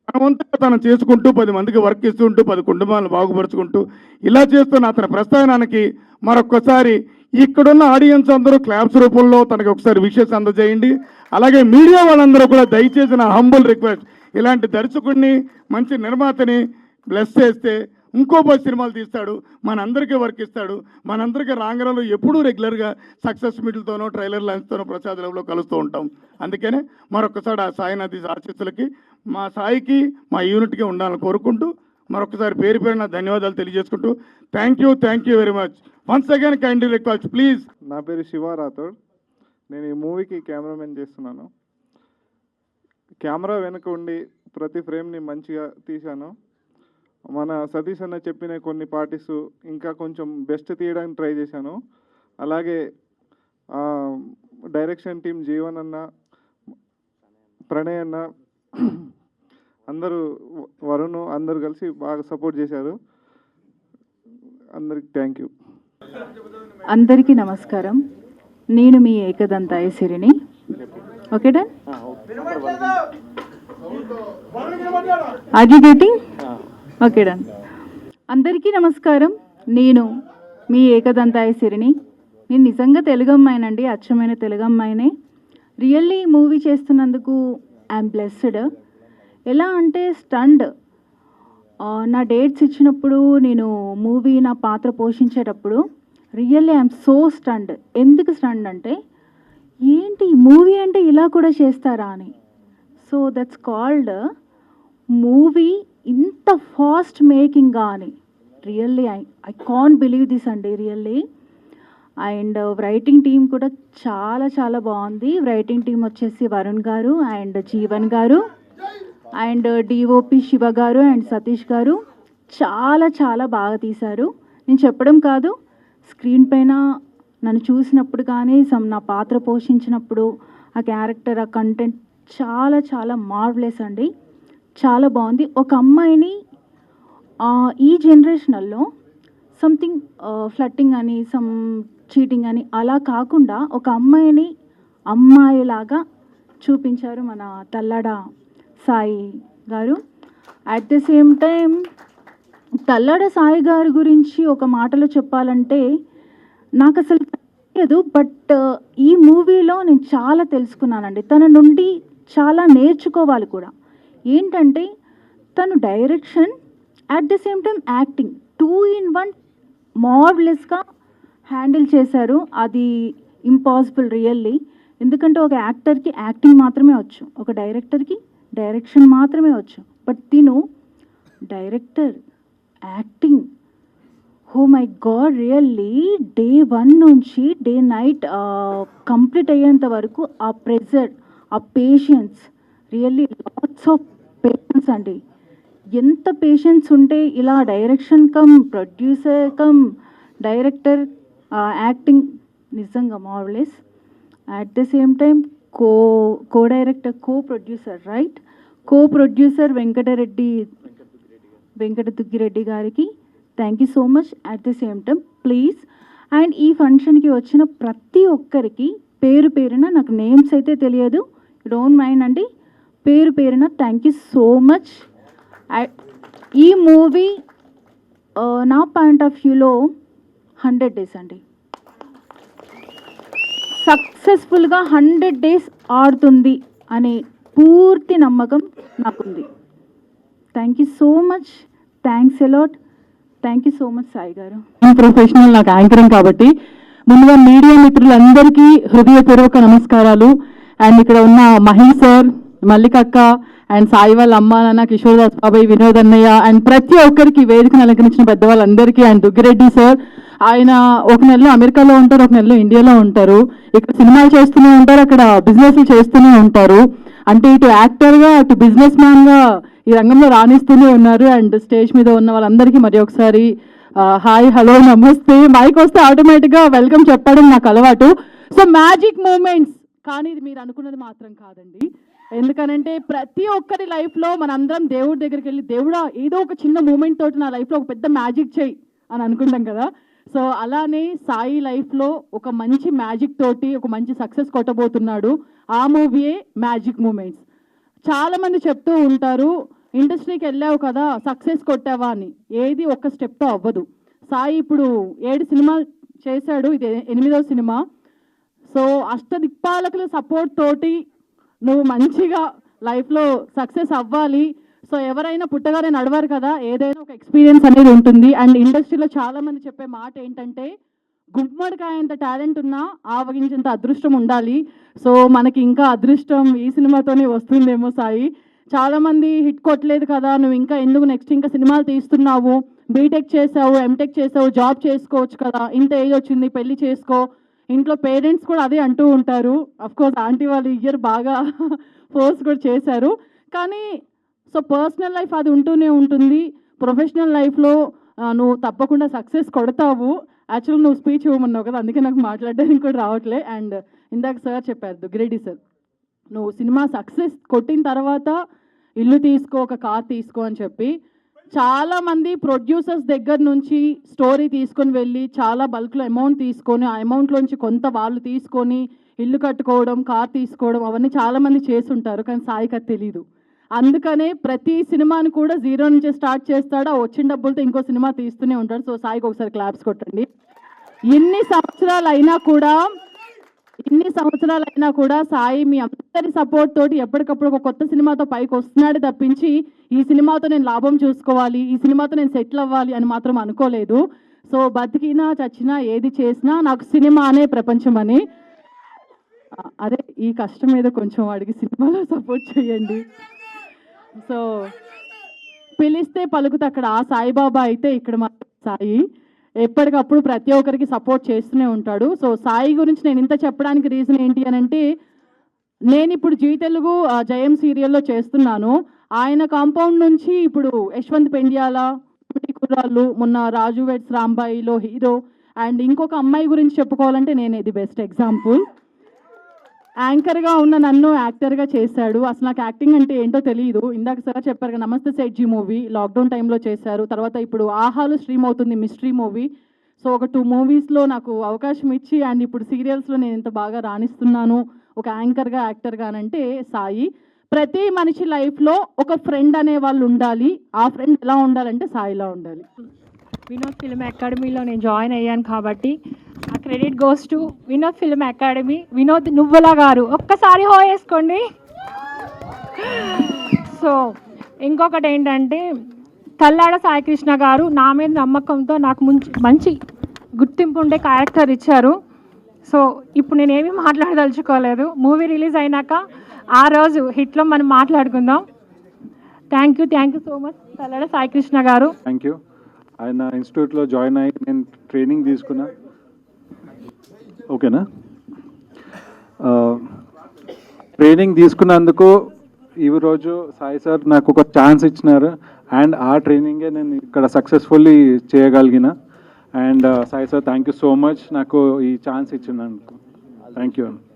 తనవంతగా తను చేసుకుంటూ 10 మందికి వర్క్ ఇస్తుంటూ 10 కుటుంబాలను బాగుపరుచుకుంటూ ఇలా చేస్తున్న అతని ప్రస్థానానికి మరొక్కసారి ఇక్కడున్న ఆడియన్స్ అందరూ క్లాప్స్ రూపంలో తనకి ఒకసారి విషెస్ అందజేయండి. అలాగే మీడియా వాళ్ళందరూ కూడా దయచేసి నా హంబుల్ రిక్వెస్ట్, ఇలాంటి దర్శకుడిని, మంచి నిర్మాతని బ్లెస్ చేస్తే ఇంకో 10 సినిమాలు తీస్తాడు, మనందరికీ వర్క్ ఇస్తాడు, మనందరికీ రాంగరంలో ఎప్పుడూ రెగ్యులర్గా సక్సెస్ మీట్లతోనో ట్రైలర్ లాంచ్తోనో ప్రసాద్ లెవెల్లో కలుస్తూ ఉంటాం. అందుకనే మరొకసారి ఆ సాయినాథ్ ఆశీస్సులకి మా సాయికి, మా యూనిట్కి ఉండాలని కోరుకుంటూ మరొకసారి పేరున ధన్యవాదాలు తెలియజేసుకుంటూ thank you very much. Once again kindly request please.
నా పేరు శివ రాథోడ్. నేను ఈ మూవీకి కెమెరామెన్ చేస్తున్నాను. కెమెరా వెనుక ఉండి ప్రతి ఫ్రేమ్ని మంచిగా తీశాను. మన సతీష్ అన్న చెప్పిన కొన్ని పార్టీస్ ఇంకా కొంచెం బెస్ట్ తీయడానికి ట్రై చేశాను. అలాగే డైరెక్షన్ టీం జీవన్ అన్న, ప్రణయ్ అన్న, అందరూ వరుణ్ అందరూ కలిసి బాగా సపోర్ట్ చేశారు. అందరికి థ్యాంక్ యూ.
అందరికీ నమస్కారం. నేను మీ ఏకదంతాయ సిరిని. Okay done. Are you getting? Okay done. అందరికీ నమస్కారం. నేను మీ ఏకదంతాయ సిరిని. నేను నిజంగా తెలుగు అమ్మాయినండి, అచ్చమైన తెలుగు అమ్మాయినే. రియల్లీ మూవీ చేస్తున్నందుకు ఐఎమ్ బ్లెస్డ్. ఎలా అంటే స్టండ్ నా డేట్స్ ఇచ్చినప్పుడు, నేను మూవీ నా పాత్ర పోషించేటప్పుడు రియల్లీ ఐఎమ్ సో స్టండ్. ఎందుకు స్టండ్ అంటే ఏంటి మూవీ అంటే ఇలా కూడా చేస్తారా అని. సో దట్స్ కాల్డ్ మూవీ ఇంత ఫాస్ట్ మేకింగ్ అని. Really I can't believe this అండి రియల్లీ. అండ్ రైటింగ్ టీం కూడా చాలా చాలా బాగుంది. రైటింగ్ టీం వచ్చేసి వరుణ్ గారు అండ్ జీవన్ గారు అండ్ డిఓపి శివ గారు అండ్ సతీష్ గారు చాలా చాలా బాగా తీశారు. నేను చెప్పడం కాదు, స్క్రీన్ పైన నన్ను చూసినప్పుడు కానీ నా పాత్ర పోషించినప్పుడు ఆ క్యారెక్టర్ ఆ కంటెంట్ చాలా చాలా మార్వలెస్ అండి. చాలా బాగుంది. ఒక అమ్మాయిని ఈ జనరేషన్లో సంథింగ్ ఫ్లట్టింగ్ అని చీటింగ్ అని అలా కాకుండా ఒక అమ్మాయిని అమ్మాయిలాగా చూపించారు మన తల్లాడ సాయి గారు. At the same time Tallada Sai గారి గురించి ఒక మాటలో చెప్పాలంటే నాకు అసలు తెలియదు, బట్ ఈ మూవీలో నేను చాలా తెలుసుకున్నానండి. తన నుండి చాలా నేర్చుకోవాలి కూడా. ఏంటంటే తను direction at the same time acting 2 in 1 మార్వలెస్గా హ్యాండిల్ చేశారు. అది ఇంపాసిబుల్ రియల్లీ. ఎందుకంటే ఒక యాక్టర్కి యాక్టింగ్ మాత్రమే వచ్చు, ఒక డైరెక్టర్కి డైరెక్షన్ మాత్రమే వచ్చు. బట్ తిను director, acting, oh my god really day 1 నుంచి డే నైట్ కంప్లీట్ అయ్యేంత వరకు ఆ ప్రెజర్, ఆ patience, really lots of patience అండి. ఎంత పేషెన్స్ ఉంటే ఇలా direction cum producer cum director acting నిజంగా marvellous. At the same time co director, co producer right, co producer Venkata Duggireddy గారికి thank you so much. At the same time please and ఈ ఫంక్షన్కి వచ్చిన ప్రతి ఒక్కరికి పేరు పేరున, నాకు నేమ్స్ అయితే తెలియదు, డోంట్ మైండ్ అండి, పేరు పేరున థ్యాంక్ యూ సో మచ్. ఈ మూవీ నా పాయింట్ ఆఫ్ వ్యూలో 100 days అండి, సక్సెస్ఫుల్గా 100 days ఆడుతుంది అనే పూర్తి నమ్మకం నాకుంది. Thank you so much, thanks allot, thank you so much Sai గారు.
ప్రొఫెషనల్, నాకు యాంకరింగ్ కాబట్టి ముందుగా మీడియా మిత్రులందరికీ హృదయపూర్వక నమస్కారాలు. అండ్ ఇక్కడ ఉన్న మహేష్ సార్, మల్లికక్క అండ్ సాయి వాళ్ళ అమ్మ నాన్న, కిషోర్ దాస్ బాబాయ్, వినోద్ అన్నయ్య అండ్ ప్రతి ఒక్కరికి వేదికను అలంకరించిన పెద్దవాళ్ళందరికీ అండ్ దుగ్గిరెడ్డి సార్, ఆయన ఒక నెలలో అమెరికాలో ఉంటారు, ఒక నెలలో ఇండియాలో ఉంటారు, ఇక్కడ సినిమాలు చేస్తూనే ఉంటారు, అక్కడ బిజినెస్లు చేస్తూనే ఉంటారు. అంటే ఇటు యాక్టర్గా అటు బిజినెస్ మ్యాన్గా ఈ రంగంలో రాణిస్తూనే ఉన్నారు. అండ్ స్టేజ్ మీద ఉన్న వాళ్ళందరికీ మరి ఒకసారి హాయ్, హలో, నమస్తే. మైక్ వస్తే ఆటోమేటిక్గా వెల్కమ్ చెప్పడం నాకు అలవాటు. సో మ్యాజిక్ మూమెంట్స్, కానీ ఇది మీరు అనుకున్నది మాత్రం కాదండి. ఎందుకనంటే ప్రతి ఒక్కరి లైఫ్లో మనందరం దేవుడి దగ్గరికి వెళ్ళి, దేవుడా ఏదో ఒక చిన్న మూమెంట్ తోటి నా లైఫ్లో ఒక పెద్ద మ్యాజిక్ చేయి అని అనుకుంటాం కదా. సో అలానే సాయి లైఫ్లో ఒక మంచి మ్యాజిక్ తోటి ఒక మంచి సక్సెస్ కొట్టబోతున్నాడు. ఆ మూవీయే మ్యాజిక్ మూమెంట్స్. చాలామంది చెప్తూ ఉంటారు, ఇండస్ట్రీకి వెళ్ళావు కదా సక్సెస్ కొట్టావా అని. ఏది ఒక్క స్టెప్తో అవ్వదు. సాయి ఇప్పుడు 7 సినిమాలు చేశాడు, ఇది 8వ సినిమా. సో అష్టదిక్పాలకుల సపోర్ట్ తోటి నువ్వు మంచిగా లైఫ్లో సక్సెస్ అవ్వాలి. సో ఎవరైనా పుట్టగానే నడవారు కదా, ఏదైనా ఒక ఎక్స్పీరియన్స్ అనేది ఉంటుంది. అండ్ ఇండస్ట్రీలో చాలామంది చెప్పే మాట ఏంటంటే గుమ్మడికాయ అంత టాలెంట్ ఉన్నా ఆవగించేంత అదృష్టం ఉండాలి. సో మనకి ఇంకా అదృష్టం ఈ సినిమాతోనే వస్తుందేమో సాయి. చాలామంది హిట్ కొట్టలేదు కదా, నువ్వు ఇంకా ఎందుకు నెక్స్ట్ ఇంకా సినిమాలు తీస్తున్నావు, బీటెక్ చేసావు, ఎంటెక్ చేసావు, జాబ్ చేసుకోవచ్చు కదా, ఇంత ఏజ్ వచ్చింది పెళ్లి చేసుకో. ఇంట్లో పేరెంట్స్ కూడా అదే అంటూ ఉంటారు. అఫ్కోర్స్ ఆంటీ వాళ్ళు ఇయర్ బాగా ఫోర్స్ కూడా చేశారు. కానీ సో పర్సనల్ లైఫ్ అది ఉంటూనే ఉంటుంది. ప్రొఫెషనల్ లైఫ్లో నువ్వు తప్పకుండా సక్సెస్ కొడతావు. యాక్చువల్గా నువ్వు స్పీచ్ ఇవ్వమన్నావు కదా, అందుకే నాకు మాట్లాడడానికి కూడా రావట్లే. అండ్ ఇందాక సార్ చెప్పారు, దుగ్గిరెడ్డి సార్, నువ్వు సినిమా సక్సెస్ కొట్టిన తర్వాత ఇల్లు తీసుకో, ఒక కార్ తీసుకో అని చెప్పి చాలామంది ప్రొడ్యూసర్స్ దగ్గర నుంచి స్టోరీ తీసుకొని వెళ్ళి చాలా బల్క్లో అమౌంట్ తీసుకొని ఆ అమౌంట్లోంచి కొంత వాళ్ళు తీసుకొని ఇల్లు కట్టుకోవడం, కార్ తీసుకోవడం అవన్నీ చాలామంది చేస్తుంటారు. కానీ సాయికి అది తెలీదు. అందుకనే ప్రతి సినిమాని కూడా 0 నుంచే స్టార్ట్ చేస్తాడు. ఆ వచ్చిన డబ్బులతో ఇంకో సినిమా తీస్తూనే ఉంటాడు. సో సాయికి ఒకసారి క్లాప్స్ కొట్టండి. ఎన్ని సంవత్సరాలు అయినా కూడా సాయి మీ అందరి సపోర్ట్ తోటి ఎప్పటికప్పుడు ఒక కొత్త సినిమాతో పైకి వస్తున్నాడు తప్పించి ఈ సినిమాతో నేను లాభం చూసుకోవాలి, ఈ సినిమాతో నేను సెటిల్ అవ్వాలి అని మాత్రం అనుకోలేదు. సో బతికినా చచ్చినా ఏది చేసినా నాకు సినిమా అనే ప్రపంచం అని. అదే ఈ కష్టం మీద కొంచెం వాడికి సినిమాలో సపోర్ట్ చేయండి. సో పిలిస్తే పలుకుతా అక్కడ ఆ సాయిబాబా అయితే ఇక్కడ మాత్రం సాయి ఎప్పటికప్పుడు ప్రతి ఒక్కరికి సపోర్ట్ చేస్తూనే ఉంటాడు. సో సాయి గురించి నేను ఇంత చెప్పడానికి రీజన్ ఏంటి అని అంటే, నేను ఇప్పుడు జీ తెలుగు జయం సీరియల్లో చేస్తున్నాను. ఆయన కాంపౌండ్ నుంచి ఇప్పుడు యశ్వంత్ పెండ్యాల, కుర్రాళ్ళు, మొన్న రాజు వెడ్స్ రాంబాయిలో హీరో, అండ్ ఇంకొక అమ్మాయి గురించి చెప్పుకోవాలంటే నేను ఇది బెస్ట్ ఎగ్జాంపుల్. యాంకర్గా ఉన్న నన్ను యాక్టర్గా చేశాడు. అసలు నాకు యాక్టింగ్ అంటే ఏంటో తెలియదు. ఇందాక సార్ చెప్పారు కదా, నమస్తే సెట్జీ మూవీ లాక్డౌన్ టైంలో చేశారు. తర్వాత ఇప్పుడు ఆహాలో స్ట్రీమ్ అవుతుంది మిస్టరీ మూవీ. సో ఒక 2 మూవీస్లో నాకు అవకాశం ఇచ్చి అండ్ ఇప్పుడు సీరియల్స్లో నేను ఇంత బాగా రాణిస్తున్నాను ఒక యాంకర్గా యాక్టర్గా అంటే సాయి. ప్రతి మనిషి లైఫ్లో ఒక ఫ్రెండ్ అనే వాళ్ళు ఉండాలి. ఆ ఫ్రెండ్ ఎలా ఉండాలంటే సాయిలా ఉండాలి.
వినోద్ ఫిల్మ్ అకాడమీలో నేను జాయిన్ అయ్యాను కాబట్టి ఆ credit goes to Vinod film academy. Vinod నువ్వుల గారు ఒక్కసారి హో వేసుకోండి. సో ఇంకొకటి ఏంటంటే, తల్లాడ సాయికృష్ణ గారు నా మీద నమ్మకంతో నాకు మంచి గుర్తింపు ఉండే క్యారెక్టర్ ఇచ్చారు. సో ఇప్పుడు నేనేమీ మాట్లాడదలుచుకోలేదు. మూవీ రిలీజ్ అయినాక ఆ రోజు హిట్లో మనం మాట్లాడుకుందాం. Thank you so much Tallada Saikrishna గారు.
Thank you. ఆయన ఇన్స్టిట్యూట్లో జాయిన్ అయ్యి నేను ట్రైనింగ్ తీసుకున్నా. ఓకేనా? ట్రైనింగ్ తీసుకున్నందుకు ఈరోజు సాయి సార్ నాకు ఒక ఛాన్స్ ఇచ్చినారు అండ్ ఆ ట్రైనింగే నేను ఇక్కడ సక్సెస్ఫుల్లీ చేయగలిగిన. And Sai sir thank you so much నాకు ఈ ఛాన్స్ ఇచ్చినందుకు. Thank you.